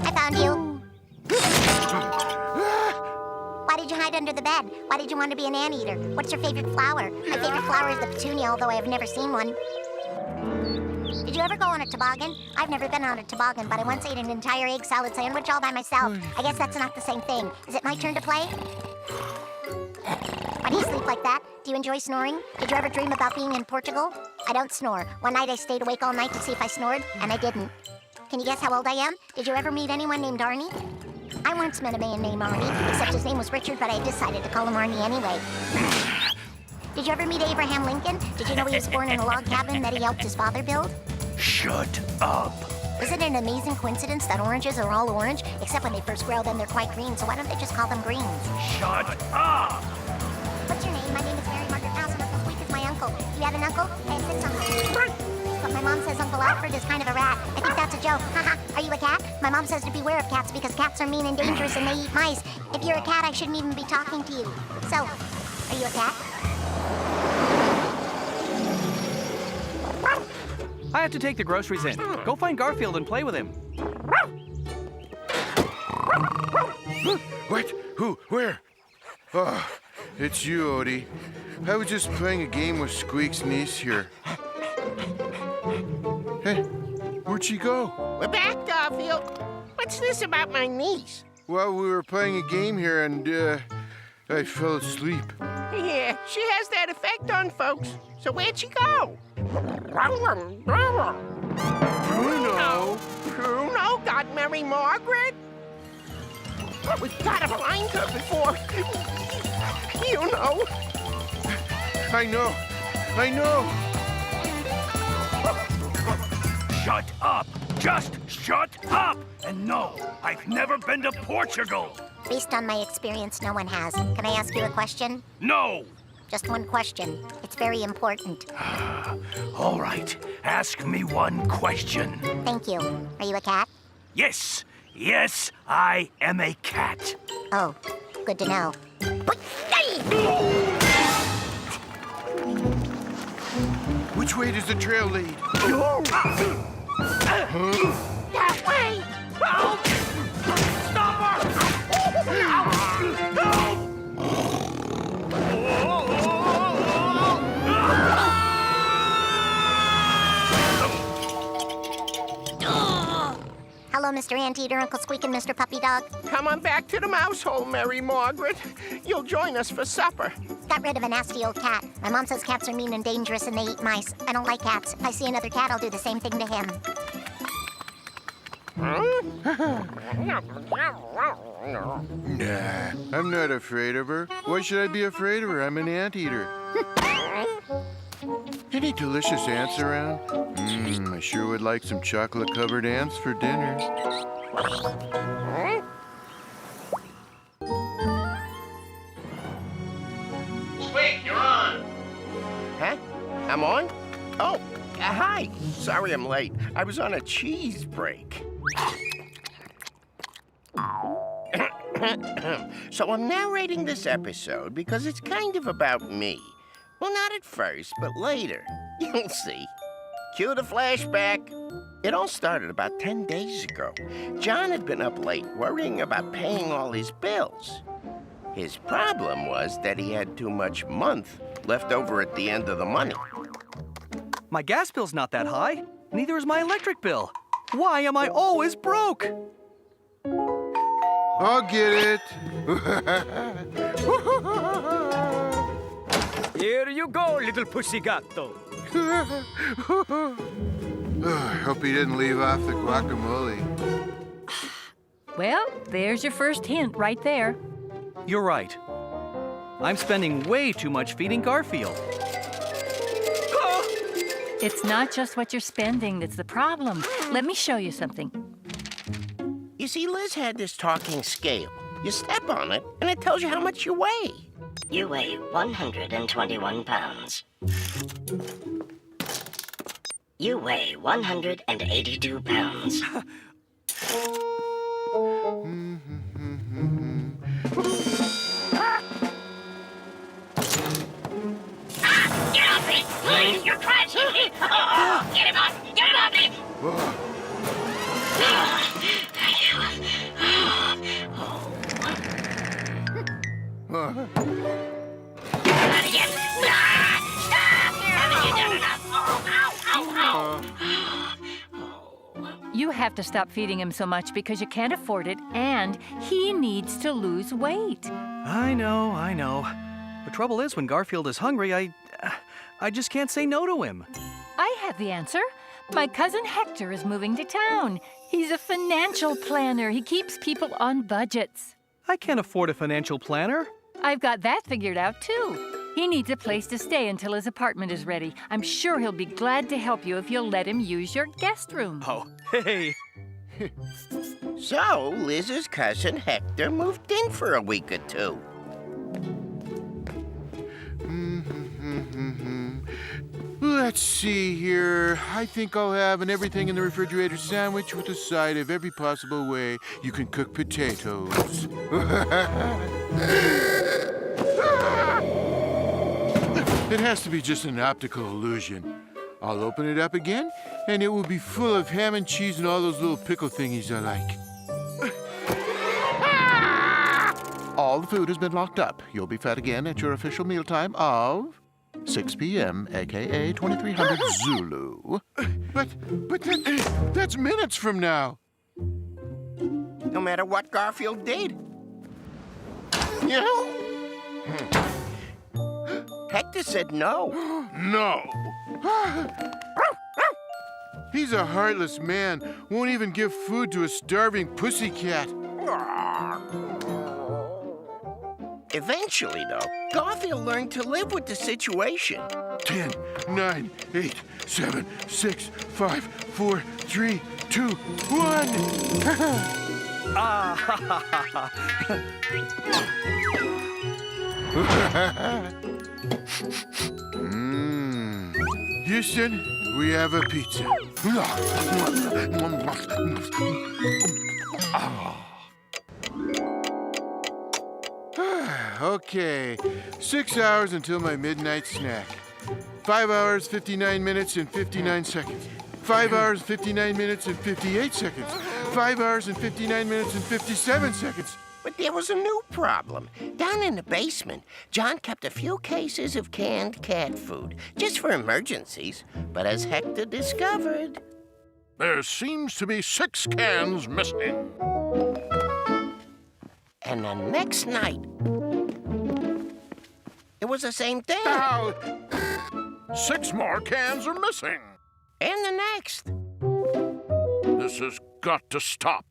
D: I found you. Why did you hide under the bed? Why did you want to be an anteater? What's your favorite flower? My favorite flower is the Petunia, although I have never seen one. Did you ever go on a toboggan? I've never been on a toboggan, but I once ate an entire egg salad sandwich all by myself. I guess that's not the same thing. Is it my turn to play? Why do you sleep like that? Do you enjoy snoring? Did you ever dream about being in Portugal? I don't snore. One night I stayed awake all night to see if I snored, and I didn't. Can you guess how old I am? Did you ever meet anyone named Arnie? I once met a man named Arnie, except his name was Richard, but I decided to call him Arnie anyway. Did you ever meet Abraham Lincoln? Did you know he was born in a log cabin that he helped his father build?
E: Shut up.
D: Isn't it an amazing coincidence that oranges are all orange? Except when they first grow, then they're quite green, so why don't they just call them greens?
E: Shut up.
D: What's your name? My name is Mary Margaret Mouse, and Uncle Squeak is my uncle. You have an uncle? I have 6 uncles. But my mom says Uncle Alfred is kind of a rat. I think that's a joke. Haha. Are you a cat? My mom says to beware of cats because cats are mean and dangerous and they eat mice. If you're a cat, I shouldn't even be talking to you. So, are you a cat?
B: I have to take the groceries in. Go find Garfield and play with him.
A: What? Who? Where? Oh, it's you, Odie. I was just playing a game with Squeak's niece here. Hey, where'd she go?
F: We're back, Garfield. What's this about my niece?
A: Well, we were playing a game here and, I fell asleep.
F: Yeah, she has that effect on folks. So where'd she go?
A: Bruno!
F: Bruno got Mary Margaret? We've got to find her before... You know.
A: I know!
E: Shut up. Just shut up. And no, I've never been to Portugal.
D: Based on my experience, no one has. Can I ask you a question?
E: No.
D: Just one question. It's very important.
E: All right. Ask me one question.
D: Thank you. Are you a cat?
E: Yes. Yes, I am a cat.
D: Oh, good to know.
A: Which way does the trail lead?
F: That way!
E: Help! Stop her! Help!
D: Hello, Mr. Anteater, Uncle Squeak, and Mr. Puppy Dog.
F: Come on back to the mouse hole, Mary Margaret. You'll join us for supper.
D: Got rid of a nasty old cat. My mom says cats are mean and dangerous and they eat mice. I don't like cats. If I see another cat, I'll do the same thing to him.
A: Nah, I'm not afraid of her. Why should I be afraid of her? I'm an anteater. Any delicious ants around? I sure would like some chocolate-covered ants for dinner.
E: Squeak, you're on.
F: Huh? I'm on? Oh, hi. Sorry I'm late. I was on a cheese break. So I'm narrating this episode because it's kind of about me. Well, not at first, but later. You'll see. Cue the flashback. It all started about 10 days ago. John had been up late worrying about paying all his bills. His problem was that he had too much month left over at the end of the money.
B: My gas bill's not that high. Neither is my electric bill. Why am I always broke?
A: I'll get it.
E: Here you go, little pussy gatto.
A: I hope he didn't leave off the guacamole.
G: Well, there's your first hint right there.
B: You're right. I'm spending way too much feeding Garfield.
G: It's not just what you're spending that's the problem. Let me show you something.
F: You see, Liz had this talking scale. You step on it, and it tells you how much you weigh.
L: You weigh 121 pounds. You weigh 182 pounds.
F: Get off me! Please, you're crashing me! Oh, get him off! Get him off me! Thank you. Not again! Stop! Haven't you done enough?
G: You have to stop feeding him so much because you can't afford it, and he needs to lose weight.
B: I know. The trouble is, when Garfield is hungry, I just can't say no to him.
G: I have the answer. My cousin Hector is moving to town. He's a financial planner. He keeps people on budgets.
B: I can't afford a financial planner.
G: I've got that figured out, too. He needs a place to stay until his apartment is ready. I'm sure he'll be glad to help you if you'll let him use your guest room.
B: Oh, hey.
F: So, Liz's cousin Hector moved in for a week or two.
A: Let's see here. I think I'll have an everything in the refrigerator sandwich with a side of every possible way you can cook potatoes. It has to be just an optical illusion. I'll open it up again, and it will be full of ham and cheese and all those little pickle thingies I like. All the food has been locked up. You'll be fed again at your official mealtime of 6 p.m., a.k.a. 2300 Zulu. But that's minutes from now.
F: No matter what Garfield did. You know? Hector said no.
A: No. He's a heartless man. Won't even give food to a starving pussycat.
F: Eventually, though, Garfield learned to live with the situation.
A: 10, 9, 8, 7, 6, 5, 4, 3, 2, 1. Houston, we have a pizza. Okay, 6 hours until my midnight snack. 5 hours, 59 minutes, and 59 seconds. 5 hours, 59 minutes, and 58 seconds. 5 hours, and 59 minutes, and 57 seconds.
F: But there was a new problem. Down in the basement, John kept a few cases of canned cat food, just for emergencies. But as Hector discovered...
K: There seems to be 6 cans missing.
F: And the next night, it was the same thing.
K: Now, 6 more cans are missing.
F: And the next.
K: This has got to stop.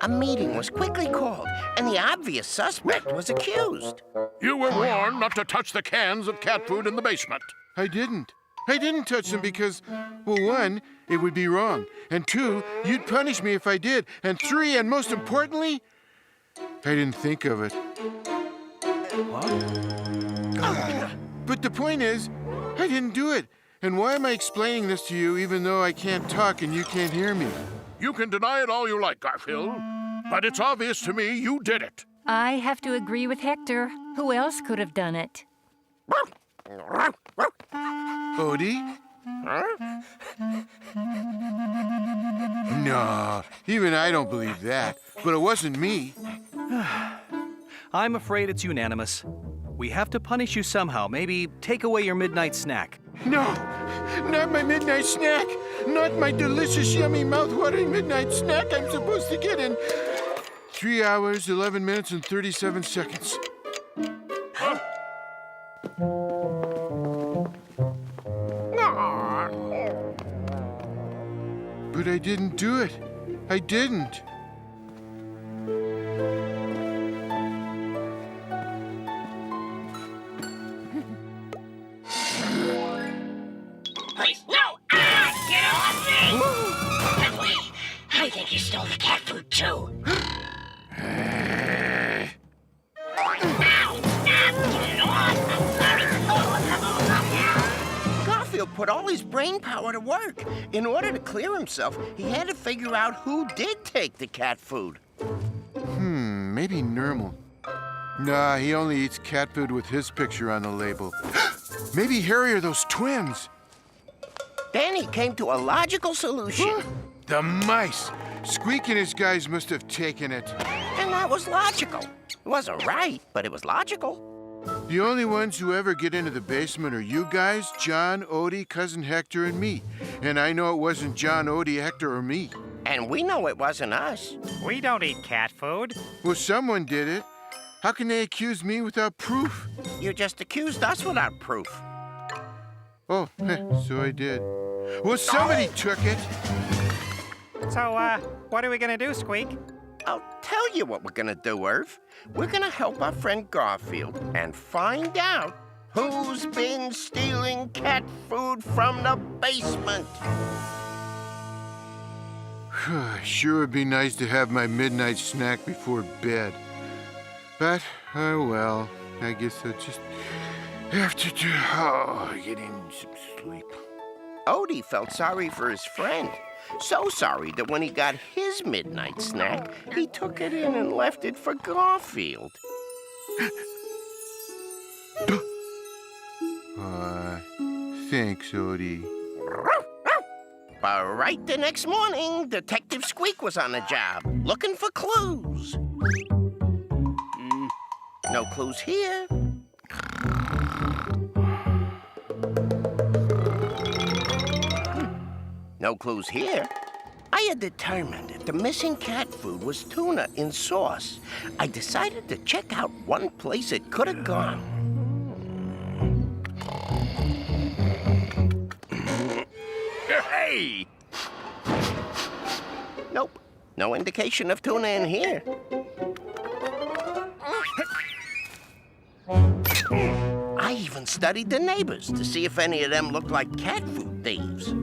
F: A meeting was quickly called, and the obvious suspect was accused.
K: You were warned not to touch the cans of cat food in the basement.
A: I didn't. I didn't touch them because, well, 1, it would be wrong. And 2, you'd punish me if I did. And 3, and most importantly, I didn't think of it. But the point is, I didn't do it. And why am I explaining this to you even though I can't talk and you can't hear me?
K: You can deny it all you like, Garfield, but it's obvious to me you did it.
G: I have to agree with Hector. Who else could have done it?
A: Odie? No, even I don't believe that. But it wasn't me.
B: I'm afraid it's unanimous. We have to punish you somehow. Maybe take away your midnight snack.
A: No, not my midnight snack. Not my delicious, yummy, mouth-watering midnight snack I'm supposed to get in 3 hours, 11 minutes, and 37 seconds. But I didn't do it. I didn't.
L: Please, no! Ah! Get off me! But wait, I think you stole the cat food, too.
F: Garfield put all his brain power to work. In order to clear himself, he had to figure out who did take the cat food.
A: Maybe Nermal. Nah, he only eats cat food with his picture on the label. Maybe Harry or those twins.
F: Then he came to a logical solution.
A: The mice. Squeak and his guys must have taken it.
F: And that was logical. It wasn't right, but it was logical.
A: The only ones who ever get into the basement are you guys, John, Odie, Cousin Hector, and me. And I know it wasn't John, Odie, Hector, or me.
F: And we know it wasn't us.
E: We don't eat cat food.
A: Well, someone did it. How can they accuse me without proof?
F: You just accused us without proof.
A: Oh, so I did. Well, somebody took it.
E: So, what are we gonna do, Squeak?
F: I'll tell you what we're gonna do, Irv. We're gonna help our friend Garfield and find out who's been stealing cat food from the basement.
A: Sure would be nice to have my midnight snack before bed. But, oh well, I guess I'll just have to get in some sleep.
F: Odie felt sorry for his friend. So sorry that when he got his midnight snack, he took it in and left it for Garfield.
A: Thanks, Odie.
F: But right the next morning, Detective Squeak was on the job, looking for clues. No clues here. No clues here. I had determined that the missing cat food was tuna in sauce. I decided to check out one place it could have gone.
E: Hey!
F: Nope. No indication of tuna in here. I even studied the neighbors to see if any of them looked like cat food thieves.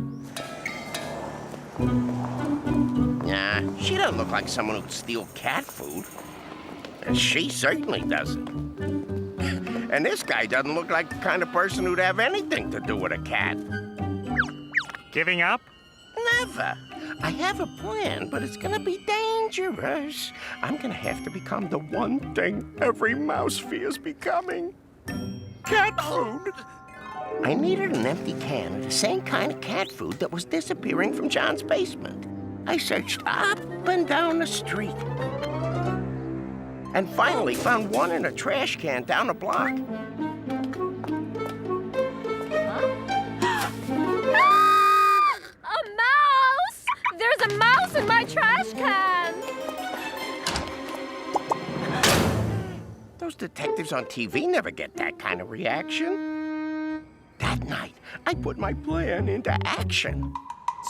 F: Nah, she doesn't look like someone who'd steal cat food. And she certainly doesn't. And this guy doesn't look like the kind of person who'd have anything to do with a cat.
E: Giving up?
F: Never. I have a plan, but it's gonna be dangerous. I'm gonna have to become the one thing every mouse fears becoming. Cat food. I needed an empty can of the same kind of cat food that was disappearing from John's basement. I searched up and down the street. And finally found one in a trash can down a block.
G: A mouse! There's a mouse in my trash can!
F: Those detectives on TV never get that kind of reaction. That night, I put my plan into action.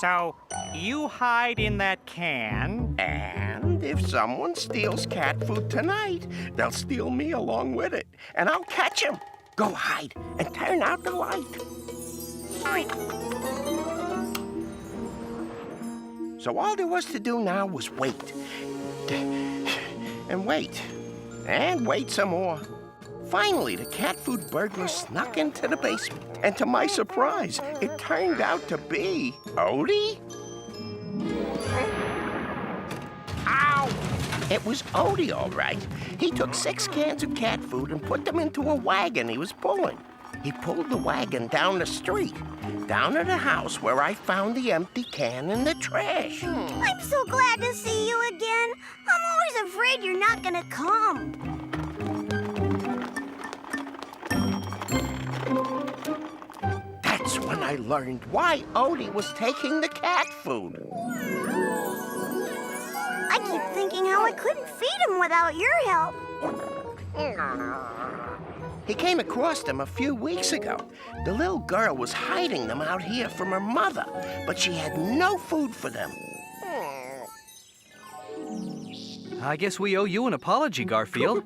E: So, you hide in that can.
F: And if someone steals cat food tonight, they'll steal me along with it. And I'll catch them. Go hide and turn out the light. So all there was to do now was wait. And wait. And wait some more. Finally, the cat food burglar snuck into the basement. And to my surprise, it turned out to be Odie. Ow! It was Odie, all right. He took 6 cans of cat food and put them into a wagon he was pulling. He pulled the wagon down the street, down to the house where I found the empty can in the trash.
D: I'm so glad to see you again. I'm always afraid you're not gonna come.
F: That's when I learned why Odie was taking the cat food.
D: I keep thinking how I couldn't feed him without your help.
F: He came across them a few weeks ago. The little girl was hiding them out here from her mother, but she had no food for them.
B: I guess we owe you an apology, Garfield.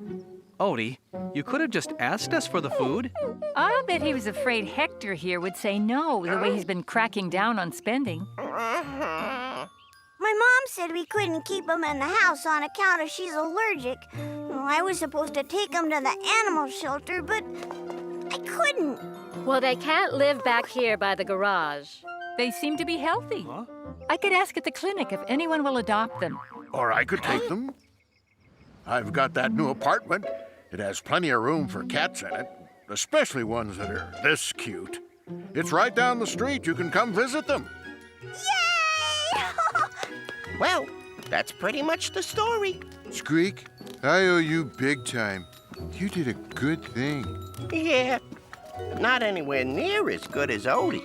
B: Odie, you could have just asked us for the food.
G: I'll bet he was afraid Hector here would say no, the way he's been cracking down on spending.
D: My mom said we couldn't keep him in the house on account of she's allergic. Well, I was supposed to take him to the animal shelter, but I couldn't.
M: Well, they can't live back here by the garage.
G: They seem to be healthy. Huh? I could ask at the clinic if anyone will adopt them.
A: Or I could take them. I've got that new apartment. It has plenty of room for cats in it, especially ones that are this cute. It's right down the street. You can come visit them.
D: Yay!
F: Well, that's pretty much the story.
A: Squeak, I owe you big time. You did a good thing.
F: Yeah, not anywhere near as good as Odie.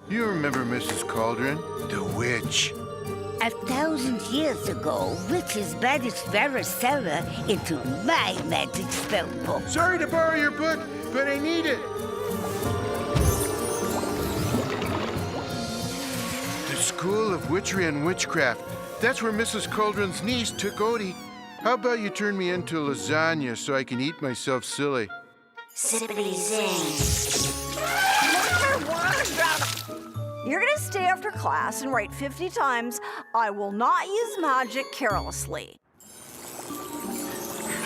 A: You remember Mrs. Cauldron? The witch.
H: 1,000 years ago, witches banished Vericella into my magic spell book.
A: Sorry to borrow your book, but I need it. The School of Witchery and Witchcraft. That's where Mrs. Cauldron's niece took Odie. How about you turn me into lasagna so I can eat myself silly?
C: Sippity zing. You're gonna stay after class and write 50 times, "I will not use magic carelessly."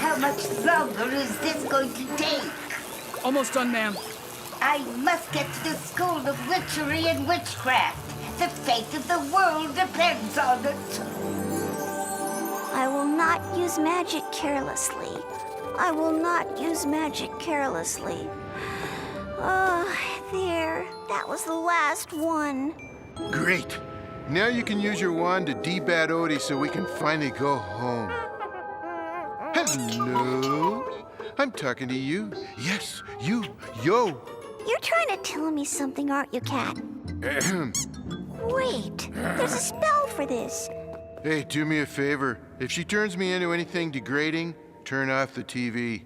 H: How much longer is this going to take?
B: Almost done, ma'am.
H: I must get to the School of Witchery and Witchcraft. The fate of the world depends on it.
D: I will not use magic carelessly. I will not use magic carelessly. There. That was the last one.
A: Great. Now you can use your wand to debat Odie so we can finally go home. Hello? I'm talking to you. Yes, you. Yo.
D: You're trying to tell me something, aren't you, Cat? Wait, there's a spell for this.
A: Hey, do me a favor. If she turns me into anything degrading, turn off the TV.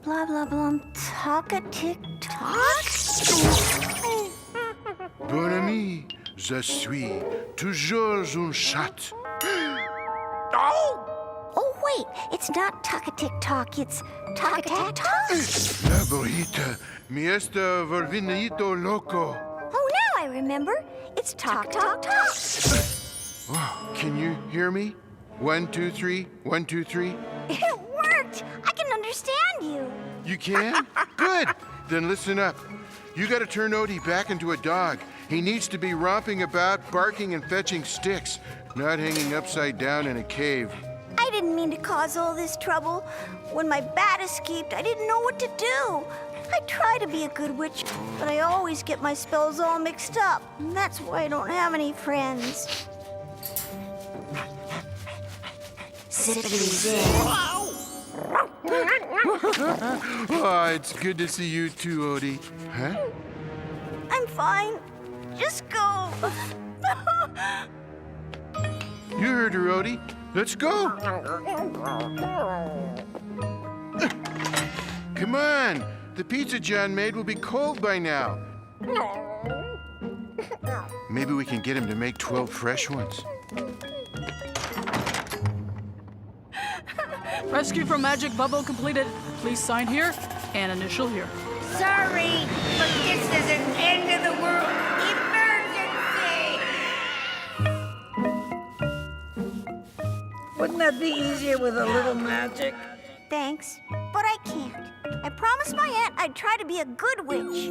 D: Blah, blah, blah, talk-a-tick-tock?
A: Bon ami, je suis toujours un chat.
D: Oh, wait, it's not talk-a-tick-tock, it's talk-a-tack-tock?
A: La bonita, mi está volvinito loco.
D: Oh, now I remember. It's talk-talk-talk.
A: Oh, can you hear me? 1, 2, 3, 1, 2, 3.
D: It worked! I can understand you.
A: You can? Good. Then listen up. You gotta turn Odie back into a dog. He needs to be romping about, barking and fetching sticks, not hanging upside down in a cave.
C: I didn't mean to cause all this trouble. When my bat escaped, I didn't know what to do. I try to be a good witch, but I always get my spells all mixed up. And that's why I don't have any friends. Zippity zip.
A: Oh, it's good to see you too, Odie. Huh?
C: I'm fine. Just go.
A: You heard her, Odie. Let's go. Come on. The pizza John made will be cold by now. Maybe we can get him to make 12 fresh ones.
N: Rescue from Magic Bubble completed. Please sign here and initial here.
H: Sorry, but this is an end of the world emergency!
I: Wouldn't that be easier with a little magic?
C: Thanks, but I can't. I promised my aunt I'd try to be a good witch.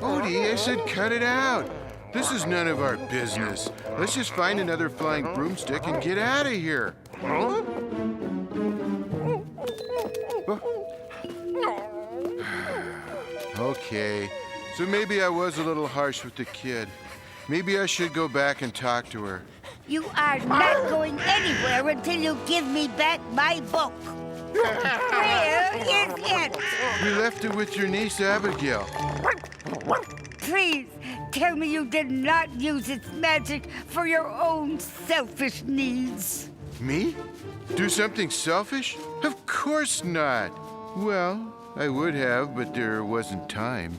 A: Odie, I said cut it out. This is none of our business. Let's just find another flying broomstick and get out of here. Huh? Okay, so maybe I was a little harsh with the kid. Maybe I should go back and talk to her.
H: You are not going anywhere until you give me back my book. Where is it?
A: We left it with your niece, Abigail.
H: Please, tell me you did not use its magic for your own selfish needs.
A: Me? Do something selfish? Of course not. Well, I would have, but there wasn't time.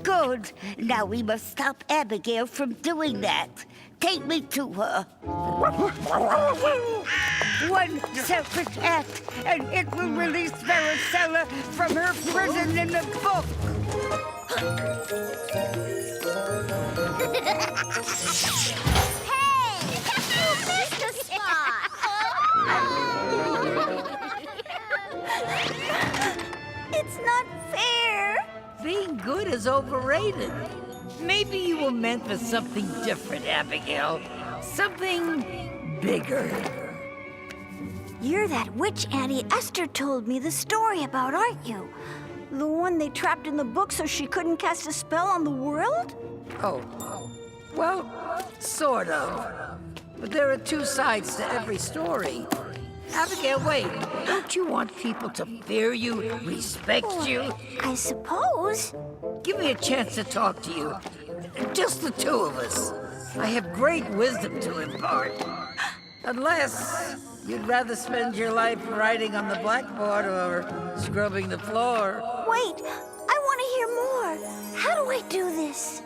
H: Good. Now we must stop Abigail from doing that. Take me to her. One selfish act, and it will release Vericella from her prison in the book.
D: Hey! You missed a spot!
C: It's not fair.
I: Being good is overrated. Maybe you were meant for something different, Abigail. Something bigger.
C: You're that witch Auntie Esther told me the story about, aren't you? The one they trapped in the book so she couldn't cast a spell on the world?
I: Oh, well, sort of. But there are two sides to every story. Abigail, wait. Don't you want people to fear you, respect you?
C: I suppose.
I: Give me a chance to talk to you. Just the two of us. I have great wisdom to impart. Unless you'd rather spend your life writing on the blackboard or scrubbing the floor.
C: Wait, I want to hear more. How do I do this?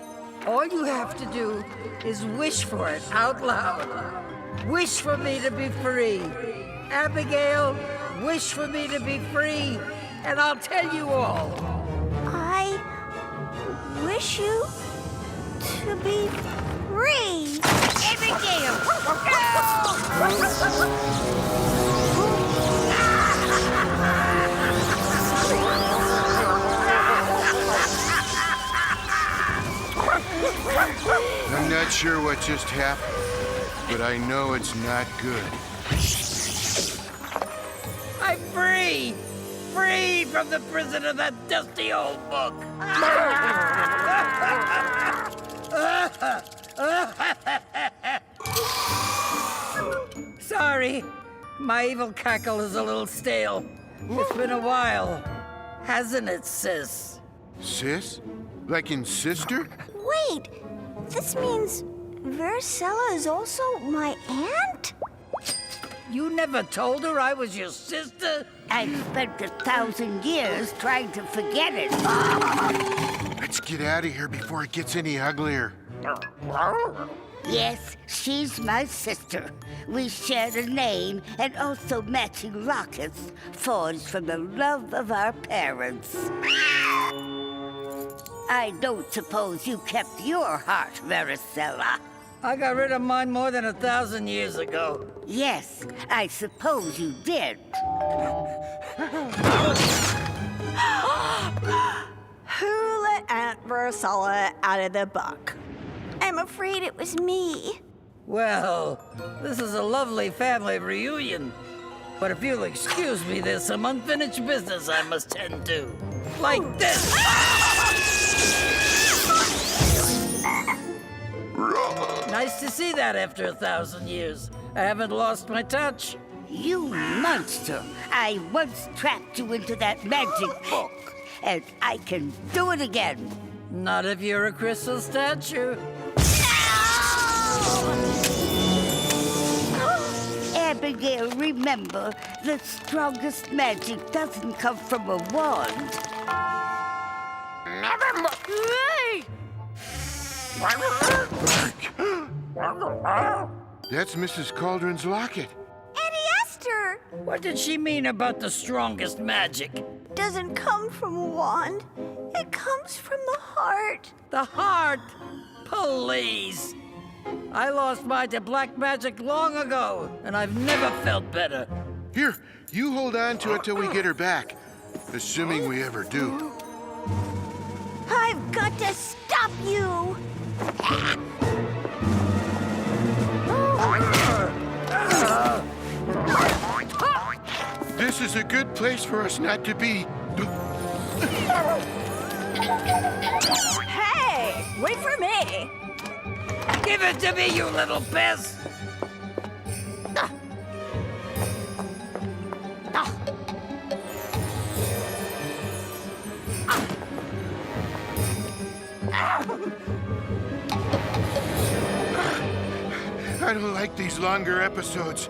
I: All you have to do is wish for it out loud. Wish for me to be free. Abigail, wish for me to be free, and I'll tell you all.
C: I wish you to be free.
H: Abigail!
A: I'm not sure what just happened, but I know it's not good.
I: I'm free! Free from the prison of that dusty old book! Sorry, my evil cackle is a little stale. It's been a while, hasn't it, sis?
A: Sis? Like in sister?
C: Wait, this means Vericella is also my aunt?
I: You never told her I was your sister?
H: I spent 1,000 years trying to forget it.
A: Let's get out of here before it gets any uglier.
H: Yes, she's my sister. We share a name and also matching lockets forged from the love of our parents. I don't suppose you kept your heart, Vericella.
I: I got rid of mine more than 1,000 years ago.
H: Yes, I suppose you did.
C: Who let Aunt Vericella out of the book? I'm afraid it was me.
I: Well, this is a lovely family reunion. But if you'll excuse me, there's some unfinished business I must tend to. Like this. Nice to see that after 1,000 years. I haven't lost my touch.
H: You monster! I once trapped you into that magic book, and I can do it again.
I: Not if you're a crystal statue.
H: Abigail, remember, the strongest magic doesn't come from a wand.
L: Never
C: Hey!
A: That's Mrs. Cauldron's locket.
C: Auntie Esther!
I: What did she mean about the strongest magic?
C: Doesn't come from a wand. It comes from the heart.
I: The heart? Please. I lost mine to black magic long ago, and I've never felt better.
A: Here, you hold on to it till we get her back. Assuming we ever do.
C: I've got to stop you!
A: This is a good place for us not to be.
C: Hey! Wait for me!
I: Give it to me, you little pest!
A: I don't like these longer episodes.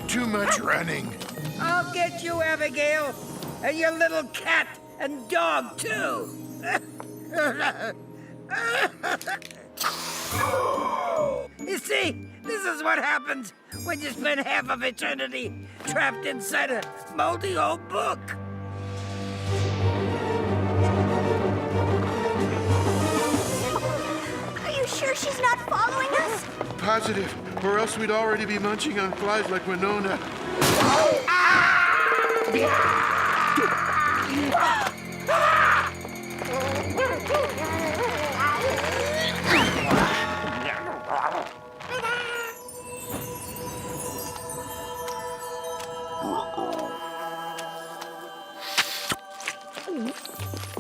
A: Too much running.
I: I'll get you, Abigail, and your little cat and dog, too. You see, this is what happens when you spend half of eternity trapped inside a moldy old book.
C: Are you sure she's not following us?
A: Positive, or else we'd already be munching on flies like Winona.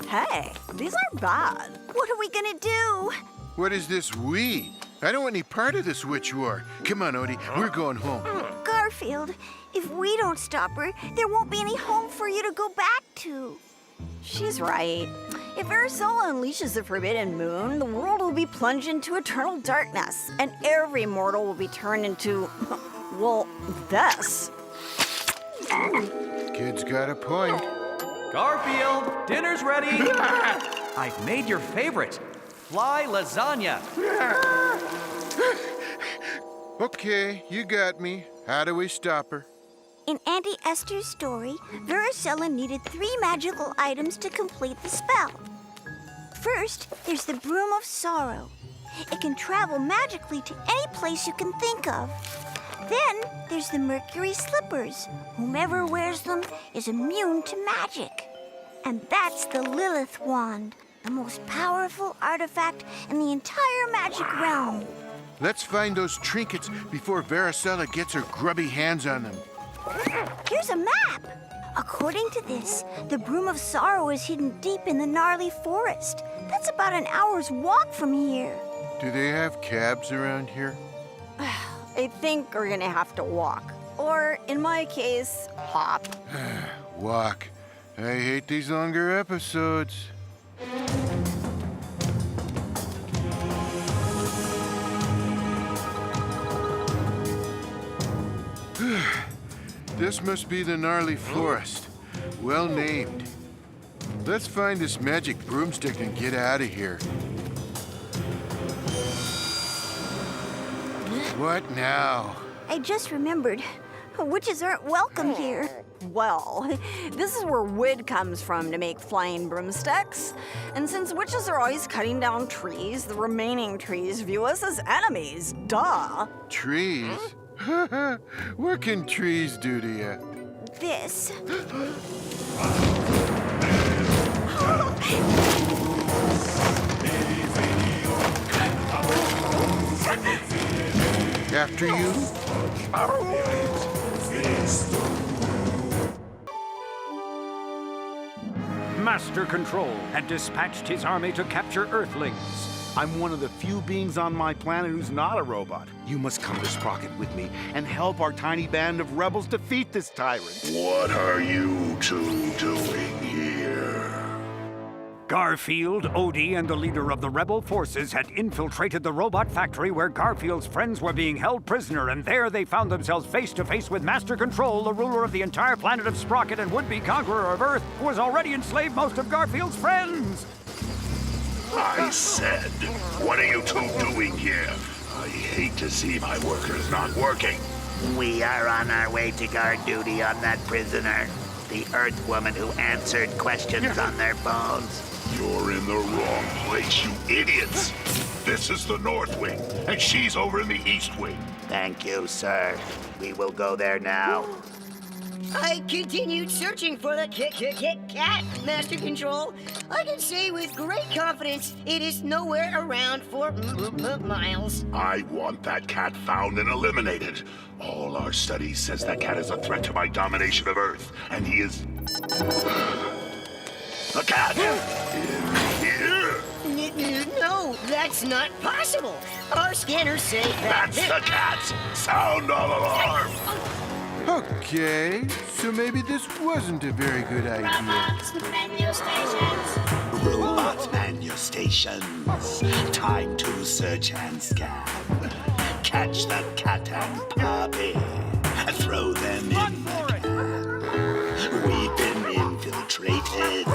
C: Hey, these aren't bad. What are we gonna do?
A: What is this we? I don't want any part of this witch war. Come on, Odie, we're going home.
C: Garfield, if we don't stop her, there won't be any home for you to go back to. She's right. If Vericella unleashes the Forbidden Moon, the world will be plunged into eternal darkness, and every mortal will be turned into, well, this.
A: Kid's got a point.
B: Garfield, dinner's ready. I've made your favorite, fly lasagna.
A: Okay, you got me. How do we stop her?
C: In Auntie Esther's story, Vericella needed 3 magical items to complete the spell. First, there's the Broom of Sorrow. It can travel magically to any place you can think of. Then, there's the Mercury Slippers. Whomever wears them is immune to magic. And that's the Lilith Wand, the most powerful artifact in the entire magic realm.
A: Let's find those trinkets before Vericella gets her grubby hands on them.
C: Here's a map. According to this, the Broom of Sorrow is hidden deep in the gnarly forest. That's about an hour's walk from here.
A: Do they have cabs around here?
C: I think we're gonna have to walk. Or, in my case, hop.
A: Walk. I hate these longer episodes. This must be the gnarly forest. Well named. Let's find this magic broomstick and get out of here. What now?
C: I just remembered. Witches aren't welcome here. Well, this is where wood comes from to make flying broomsticks. And since witches are always cutting down trees, the remaining trees view us as enemies. Duh.
A: Trees? What can trees do to you?
C: This.
A: After you.
O: Master Control had dispatched his army to capture Earthlings.
P: I'm one of the few beings on my planet who's not a robot. You must come to Sprocket with me and help our tiny band of rebels defeat this tyrant.
Q: What are you two doing here?
O: Garfield, Odie, and the leader of the rebel forces had infiltrated the robot factory where Garfield's friends were being held prisoner, and there they found themselves face to face with Master Control, the ruler of the entire planet of Sprocket and would-be conqueror of Earth, who has already enslaved most of Garfield's friends.
Q: I said, what are you two doing here? I hate to see my workers not working.
F: We are on our way to guard duty on that prisoner. The Earth woman who answered questions on their phones.
Q: You're in the wrong place, you idiots. This is the North Wing, and she's over in the East Wing.
F: Thank you, sir. We will go there now.
R: I continued searching for the cat, Master Control. I can say with great confidence it is nowhere around for miles.
Q: I want that cat found and eliminated. All our studies says that cat is a threat to my domination of Earth, and he is... The cat! In here!
R: No, that's not possible. Our scanners say that...
Q: That's the cat! Sound all alarm!
A: Okay, so maybe this wasn't a very good idea.
S: Robot man your stations. Time to search and scan. Catch the cat and puppy. Throw them in the can. We've been infiltrated.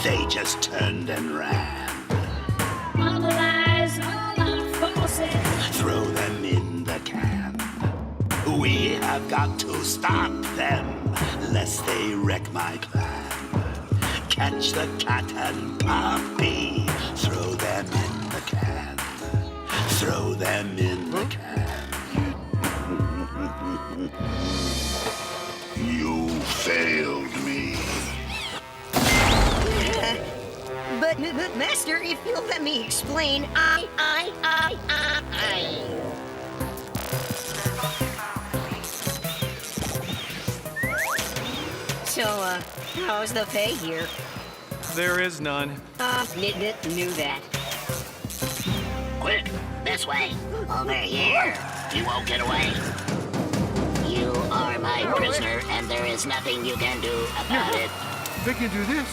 S: They just turned and ran.
L: Mobilize all our forces.
S: Throw them in the can. We have got to stop them, lest they wreck my plan. Catch the cat and puppy. Throw them in the can. Throw them in the can.
Q: You failed me.
R: But Master, if you'll let me explain, So, how's the pay here?
B: There is none.
R: Knew that.
L: Quick, this way. Over here. You won't get away. You are my prisoner, and there is nothing you can do about it.
A: They can do this.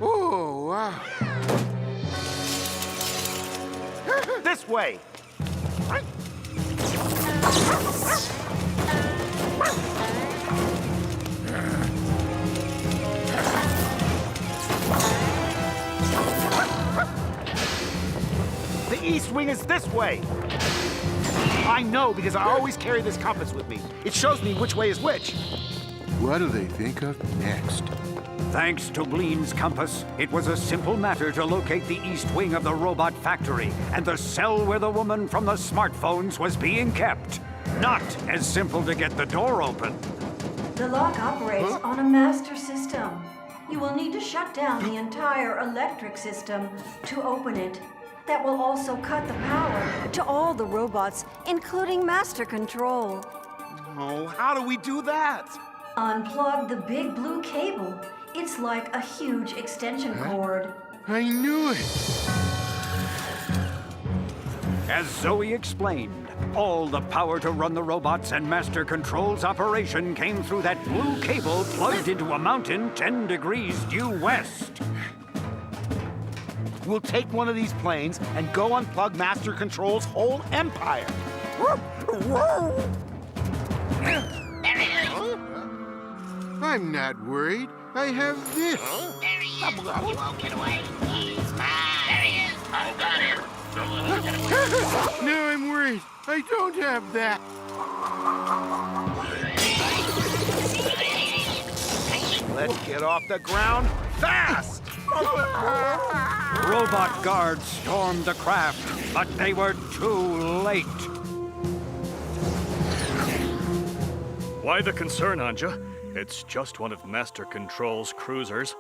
A: Oh, wow.
P: This way! The East Wing is this way! I know, because I always carry this compass with me. It shows me which way is which.
A: What do they think of next?
O: Thanks to Bleen's compass, it was a simple matter to locate the east wing of the robot factory and the cell where the woman from the smartphones was being kept. Not as simple to get the door open.
T: The lock operates on a master system. You will need to shut down the entire electric system to open it. That will also cut the power
C: To all the robots, including Master Control.
P: Oh, how do we do that?
T: Unplug the big blue cable. It's like a huge extension cord.
A: I knew it.
O: As Zoe explained, all the power to run the robots and Master Control's operation came through that blue cable plugged into a mountain 10 degrees due west.
P: We'll take one of these planes and go unplug Master Control's whole empire.
A: I'm not worried. I have this.
L: There he is. You won't get away. He's mine. There he is. I got him. Don't get away.
A: Now I'm worried. I don't have that.
P: Let's get off the ground fast!
O: Robot guards stormed the craft, but they were too late.
E: Why the concern, Anja? It's just one of Master Control's cruisers.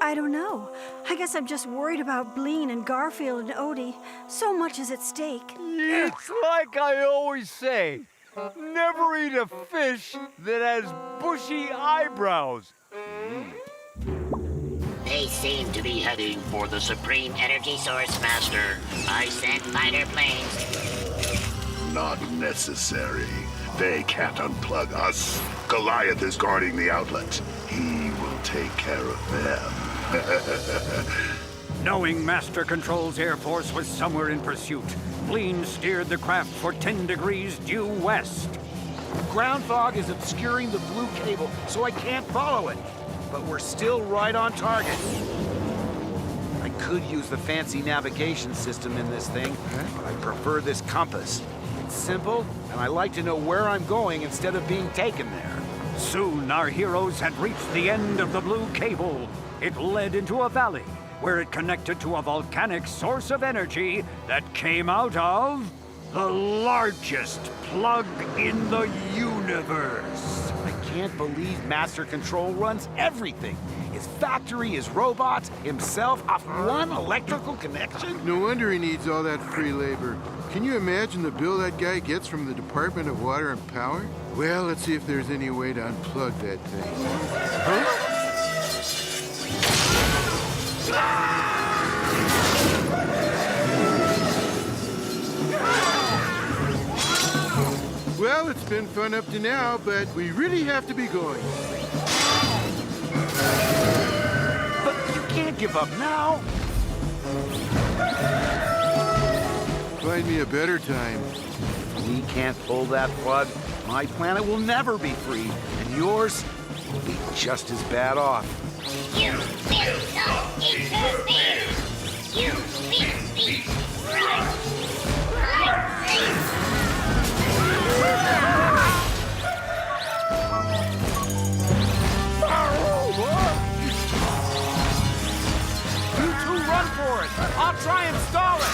T: I don't know. I guess I'm just worried about Bleen and Garfield and Odie. So much is at stake.
U: It's like I always say, never eat a fish that has bushy eyebrows.
L: They seem to be heading for the Supreme Energy Source, Master. I sent fighter planes.
Q: Not necessary. They can't unplug us. Goliath is guarding the outlet. He will take care of them.
O: Knowing Master Control's Air Force was somewhere in pursuit, Bleen steered the craft for 10 degrees due west.
P: Ground fog is obscuring the blue cable, so I can't follow it. But we're still right on target. I could use the fancy navigation system in this thing, but I prefer this compass. It's simple, and I like to know where I'm going instead of being taken there.
O: Soon our heroes had reached the end of the blue cable. It led into a valley, where it connected to a volcanic source of energy that came out of the largest plug in the universe.
P: I can't believe Master Control runs everything. His factory, his robots, himself, off one electrical connection?
A: No wonder he needs all that free labor. Can you imagine the bill that guy gets from the Department of Water and Power? Well, let's see if there's any way to unplug that thing. Huh? Well, it's been fun up to now, but we really have to be going.
P: But you can't give up now.
A: Find me a better time.
P: If we can't pull that plug, my planet will never be free, and yours will be just as bad off.
L: You will not interfere. You will be right.
P: You two run for it. I'll try and stall it.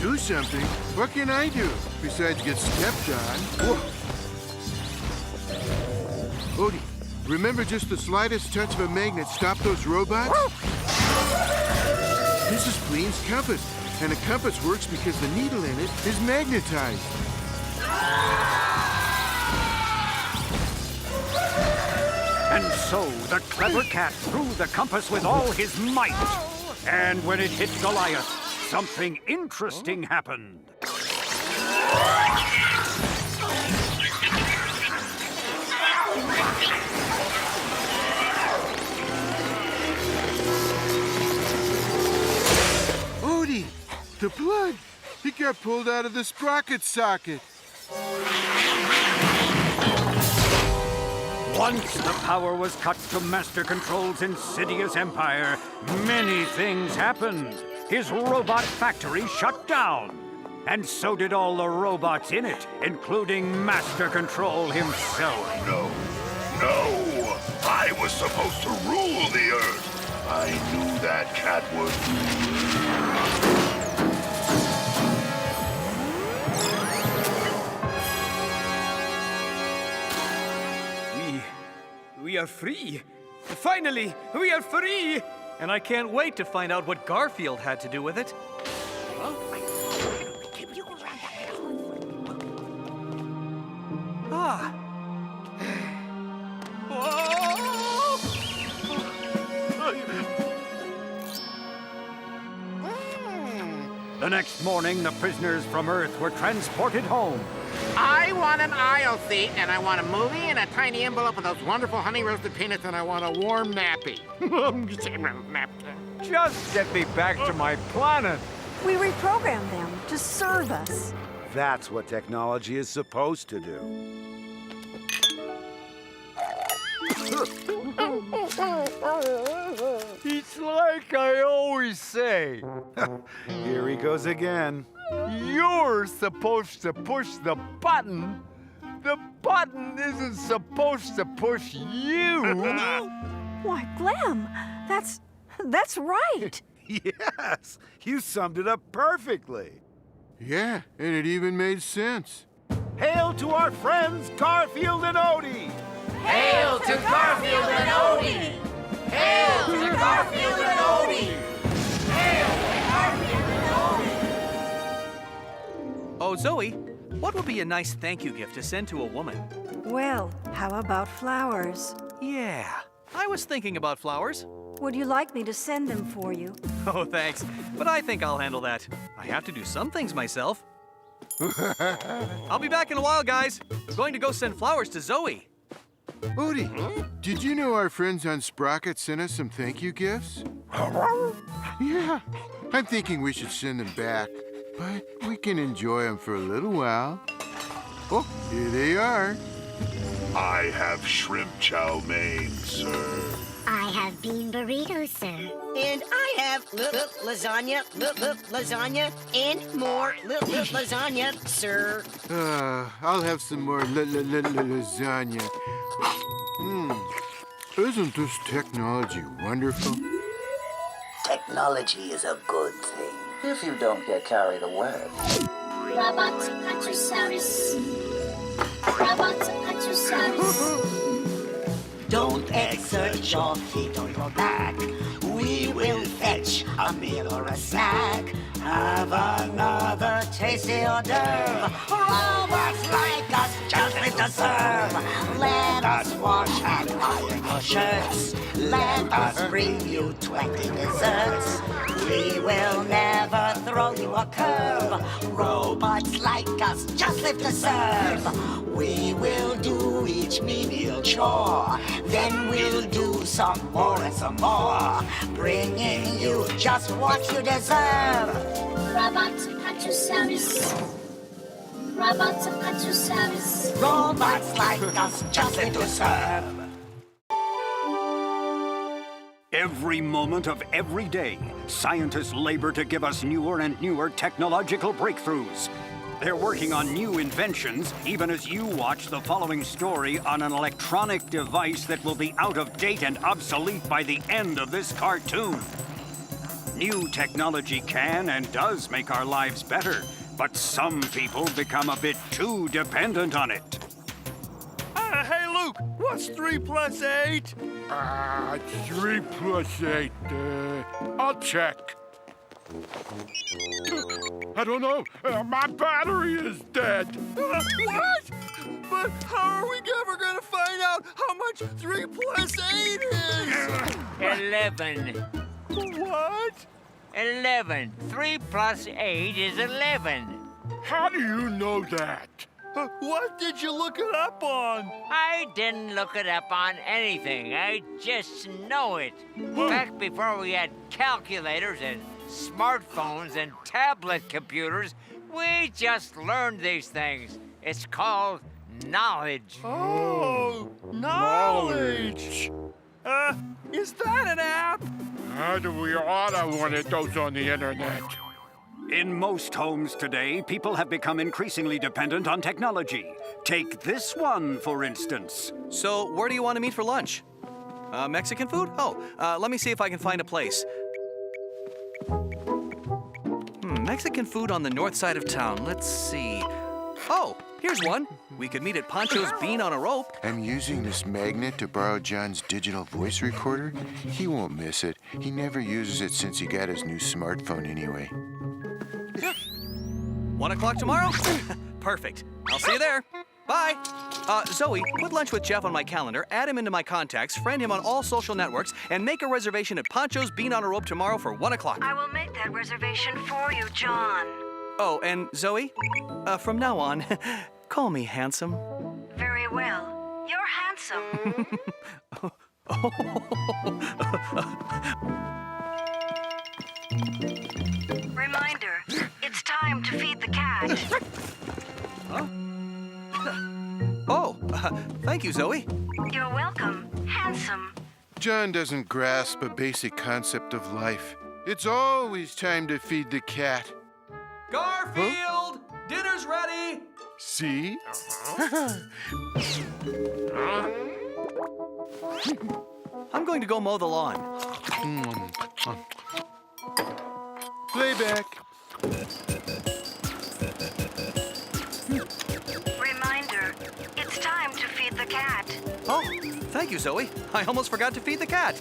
A: Do something? What can I do besides get stepped on? Odie, remember just the slightest touch of a magnet stop those robots? This is Bleen's compass, and a compass works because the needle in it is magnetized.
O: And so the clever cat threw the compass with all his might. And when it hit Goliath, something interesting happened.
A: Odie, the plug! It got pulled out of the Sprocket socket.
O: Once the power was cut to Master Control's insidious empire, many things happened. His robot factory shut down. And so did all the robots in it, including Master Control himself.
Q: No. I was supposed to rule the Earth. I knew that cat would.
B: We are free. Finally, we are free! And I can't wait to find out what Garfield had to do with it. Ah.
O: The next morning, the prisoners from Earth were transported home.
F: I want an aisle seat, and I want a movie, and a tiny envelope of those wonderful honey-roasted peanuts, and I want a warm nappy.
U: Just get me back to my planet.
T: We reprogrammed them to serve us.
P: That's what technology is supposed to do.
U: It's like I always say.
P: Here he goes again.
U: You're supposed to push the button. The button isn't supposed to push you.
T: Why, Glam, that's right.
P: Yes, you summed it up perfectly.
A: Yeah, and it even made sense.
P: Hail to our friends Garfield and Odie!
J: Hail to Garfield and Odie! Hail to Garfield and Odie! Hail to Garfield and Odie!
B: Oh, Zoe, what would be a nice thank you gift to send to a woman?
T: Well, how about flowers?
B: Yeah, I was thinking about flowers.
T: Would you like me to send them for you?
B: Oh, thanks. But I think I'll handle that. I have to do some things myself. I'll be back in a while, guys. I'm going to go send flowers to Zoe.
A: Odie, did you know our friends on Sprocket sent us some thank you gifts? Yeah, I'm thinking we should send them back, but we can enjoy them for a little while. Oh, here they are.
Q: I have shrimp chow mein, sir.
D: I have bean burritos, sir.
R: And I have lasagna, lasagna, and more lasagna, sir.
A: I'll have some more lasagna. Isn't this technology wonderful?
V: Technology is a good thing, if you don't get carried away.
L: Robots at your service. Robots at your service.
V: Don't exert your feet or your back. We will fetch a meal or a snack. Have another tasty hors d'oeuvre. Robots like us just live to serve. Let us wash and iron your shirts. Let us bring you 20 desserts. We will never throw you a curve. Robots like us just live to serve. We will do each menial chore. Then we'll do some more and some more, bringing you just what you deserve.
L: Robots at your service. Robots at your service.
V: Robots like us just live to serve.
O: Every moment of every day, scientists labor to give us newer and newer technological breakthroughs. They're working on new inventions, even as you watch the following story on an electronic device that will be out of date and obsolete by the end of this cartoon. New technology can and does make our lives better, but some people become a bit too dependent on it.
U: Hey, Luke, what's 3 plus 8? 3 plus 8. I'll check. I don't know. My battery is dead.
J: What? But how are we ever going to find out how much 3 plus 8 is?
W: 11.
J: What?
W: 11. 3 plus 8 is 11.
U: How do you know that?
J: What did you look it up on?
W: I didn't look it up on anything. I just know it. Back before we had calculators and smartphones and tablet computers, we just learned these things. It's called knowledge.
J: Oh, knowledge. Is that an app?
U: How do we order one of those on the internet?
O: In most homes today, people have become increasingly dependent on technology. Take this one, for instance.
B: So, where do you want to meet for lunch? Mexican food? Oh, let me see if I can find a place. Mexican food on the north side of town. Let's see. Oh, here's one. We could meet at Pancho's Bean on a Rope.
A: I'm using this magnet to borrow John's digital voice recorder. He won't miss it. He never uses it since he got his new smartphone anyway.
B: 1 o'clock tomorrow? Perfect. I'll see you there. Bye. Zoe, put lunch with Jeff on my calendar, add him into my contacts, friend him on all social networks, and make a reservation at Pancho's Bean on a Rope tomorrow for 1 o'clock.
T: I will make that reservation for you, John.
B: Oh, and Zoe, from now on, call me handsome.
T: Very well. You're handsome. Reminder, it's time to feed the cat.
B: Huh? Oh, thank you, Zoe.
T: You're welcome, handsome.
A: John doesn't grasp a basic concept of life. It's always time to feed the cat.
B: Garfield! Huh? Dinner's ready!
A: See?
B: I'm going to go mow the lawn.
A: Playback.
G: cat.
B: Oh, thank you, Zoe. I almost forgot to feed the cat.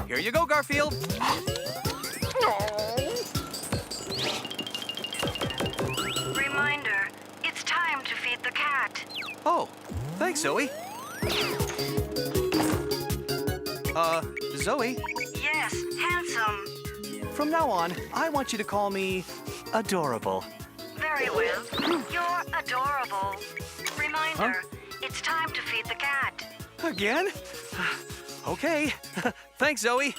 B: Here you go, Garfield.
G: Reminder, it's time to feed the cat.
B: Oh, thanks, Zoe. Zoe,
G: Yes, handsome.
B: from now on, I want you to call me Adorable.
G: Very well. You're adorable. Reminder, it's time to feed the cat.
B: Again? Okay. Thanks, Zoe.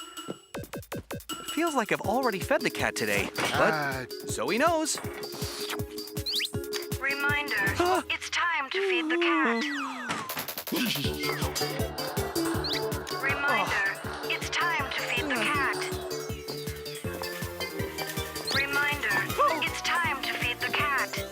B: Feels like I've already fed the cat today, but Zoe knows.
G: Reminder, it's time to feed the cat. Reminder, it's time to feed the cat. Reminder, it's time to feed the cat.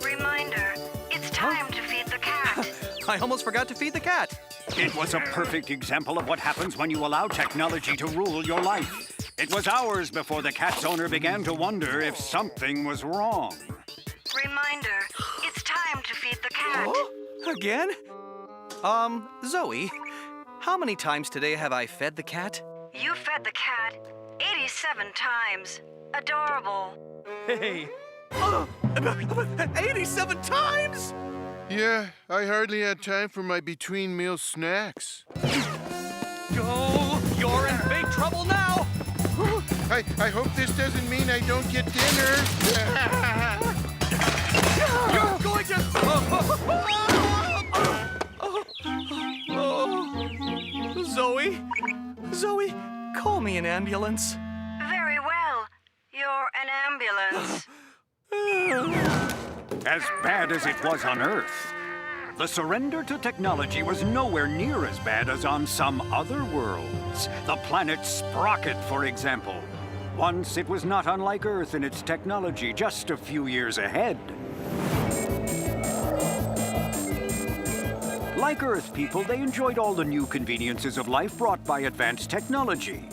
G: Reminder, it's time to feed the cat.
B: I almost forgot to feed the cat.
O: It was a perfect example of what happens when you allow technology to rule your life. It was hours before the cat's owner began to wonder if something was wrong.
G: Reminder, it's time to feed the cat.
B: Again? Zoe, how many times today have I fed the cat?
G: You fed the cat 87 times. Adorable.
B: Hey. 87 times?
A: Yeah, I hardly had time for my between meal snacks.
B: Oh, you're in big trouble now.
A: I hope this doesn't mean I don't get dinner.
B: You're going to... Zoe, call me an ambulance.
G: Very well. You're an ambulance.
O: As bad as it was on Earth, the surrender to technology was nowhere near as bad as on some other worlds. The planet Sprocket, for example. Once it was not unlike Earth in its technology, just a few years ahead. Like Earth people, they enjoyed all the new conveniences of life brought by advanced technology.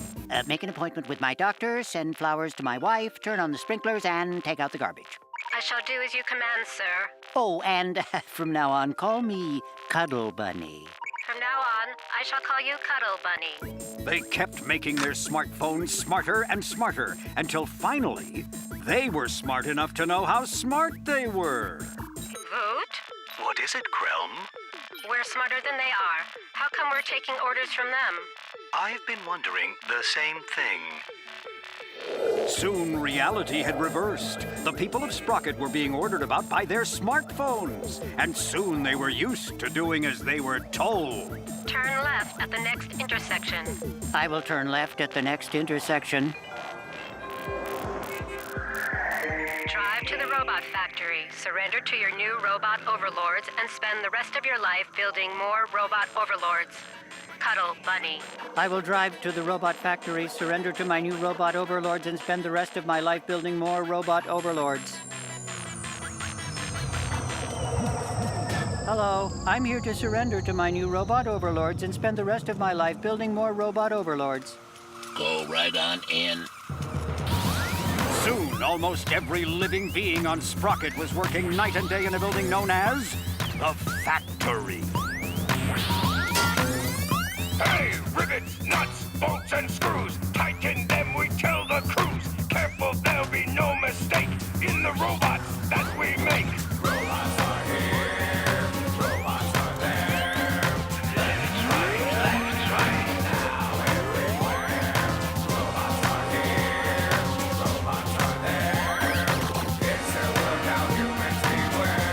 L: Make an appointment with my doctor, send flowers to my wife, turn on the sprinklers, and take out the garbage.
G: I shall do as you command, sir.
L: Oh, and from now on, call me Cuddle Bunny.
G: From now on, I shall call you Cuddle Bunny.
O: They kept making their smartphones smarter and smarter until finally, they were smart enough to know how smart they were.
G: Voot?
B: What is it, Krelm?
G: We're smarter than they are. How come we're taking orders from them?
B: I've been wondering the same thing.
O: Soon reality had reversed. The people of Sprocket were being ordered about by their smartphones. And soon they were used to doing as they were told.
G: Turn left at the next intersection.
L: I will turn left at the next intersection.
G: Drive to the robot factory. Surrender to your new robot overlords and spend the rest of your life building more robot overlords. Cuddle Bunny.
L: I will drive to the robot factory, surrender to my new robot overlords, and spend the rest of my life building more robot overlords. Hello, I'm here to surrender to my new robot overlords and spend the rest of my life building more robot overlords. Go right on in.
O: Soon, almost every living being on Sprocket was working night and day in a building known as the Factory.
Q: Hey, rivets, nuts, bolts, and screws. Tighten them, we tell the crews. Careful, there'll be no mistake in the robots that we make. Robots are here, robots are there. Let's right now, everywhere. Robots are here, robots are there. It's their world now, humans beware.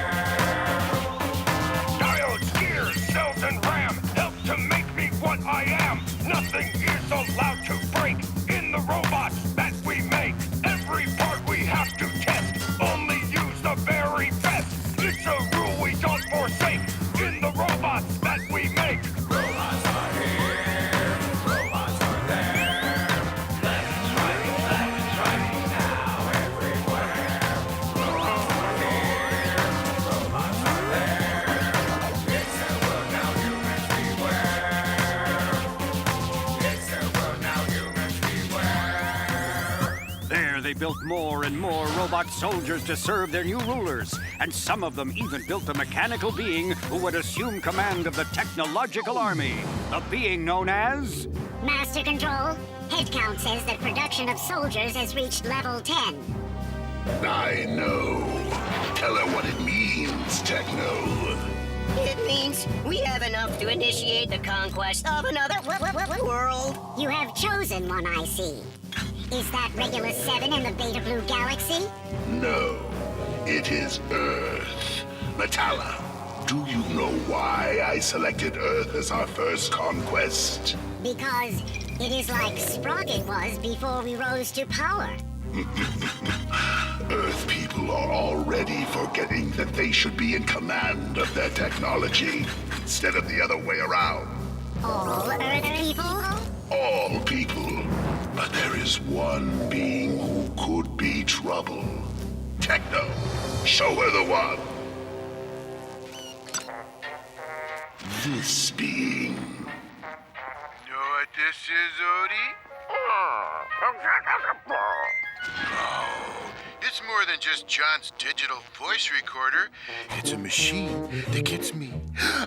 Q: Diodes, gears, cells, and RAM help to make me what I am. Nothing is allowed to break in the robots that we make. Every part we have to test, only use the very best. It's a rule we don't forsake in the robots that we make. Robots are here, robots are there. Let's right now, everywhere. Robots are here, robots are there. It's their world now, humans beware. It's their world now,
O: they built more and more robot soldiers to serve their new rulers, and some of them even built a mechanical being who would assume command of the technological army, a being known as...
L: Master Control, head count says that production of soldiers has reached level 10.
S: I know. Tell her what it means, Techno.
R: It means we have enough to initiate the conquest of another world.
L: You have chosen one, I see. Is that Regulus 7 in the Beta Blue Galaxy?
S: No, it is Earth. Metalla, do you know why I selected Earth as our first conquest?
L: Because it is like Sprocket was before we rose to power.
S: Earth people are already forgetting that they should be in command of their technology, instead of the other way around.
L: All Earth people?
S: All people. But there is one being who could be trouble. Techno, show her the one. This being.
A: Know what this is, Odie? Oh, it's more than just John's digital voice recorder. It's a machine that gets me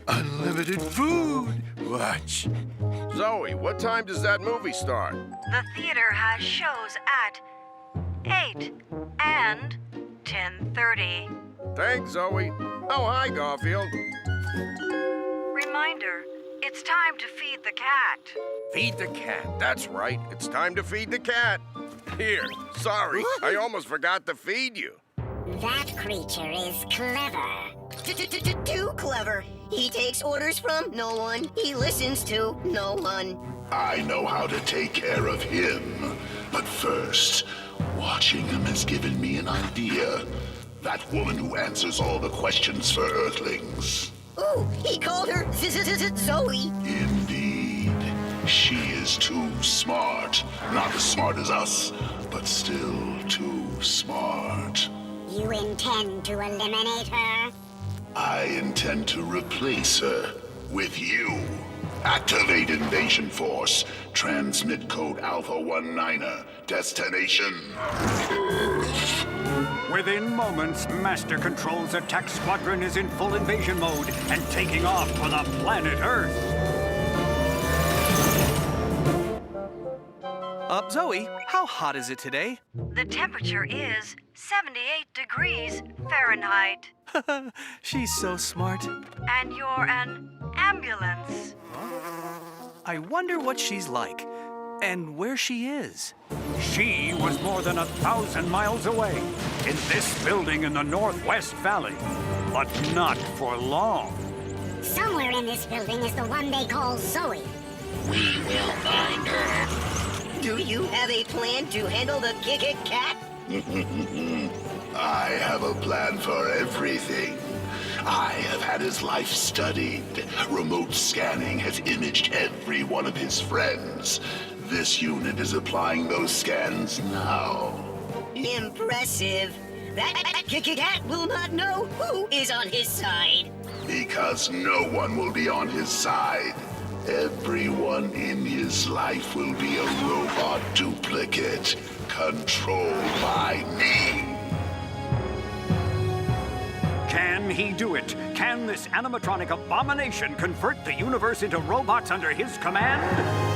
A: unlimited food. Watch.
K: Zoe, what time does that movie start?
T: The theater has shows at 8 and 10:30.
K: Thanks, Zoe. Oh, hi, Garfield.
T: Reminder, it's time to feed the cat.
K: Feed the cat. That's right. It's time to feed the cat. Here, sorry. I almost forgot to feed you.
L: That creature is clever.
R: Too clever. He takes orders from no one. He listens to no one.
S: I know how to take care of him. But first, watching him has given me an idea. That woman who answers all the questions for Earthlings.
R: Ooh, he called her Zoe.
S: Indeed. She is too smart. Not as smart as us, but still too smart.
L: You intend to eliminate her?
S: I intend to replace her with you. Activate Invasion Force. Transmit code Alpha 19er. Destination Earth.
O: Within moments, Master Control's attack squadron is in full invasion mode and taking off for the planet Earth.
B: Zoe, how hot is it today?
T: The temperature is 78 degrees Fahrenheit.
B: She's so smart.
T: And you're an ambulance.
B: I wonder what she's like and where she is.
O: She was more than 1,000 miles away, in this building in the Northwest Valley. But not for long.
L: Somewhere in this building is the one they call Zoe. We will find her.
R: Do you have a plan to handle the cat?
S: I have a plan for everything. I have had his life studied. Remote scanning has imaged every one of his friends. This unit is applying those scans now.
R: Impressive. That cat will not know who is on his side.
S: Because no one will be on his side. Everyone in his life will be a robot duplicate, controlled by me.
O: Can he do it? Can this animatronic abomination convert the universe into robots under his command?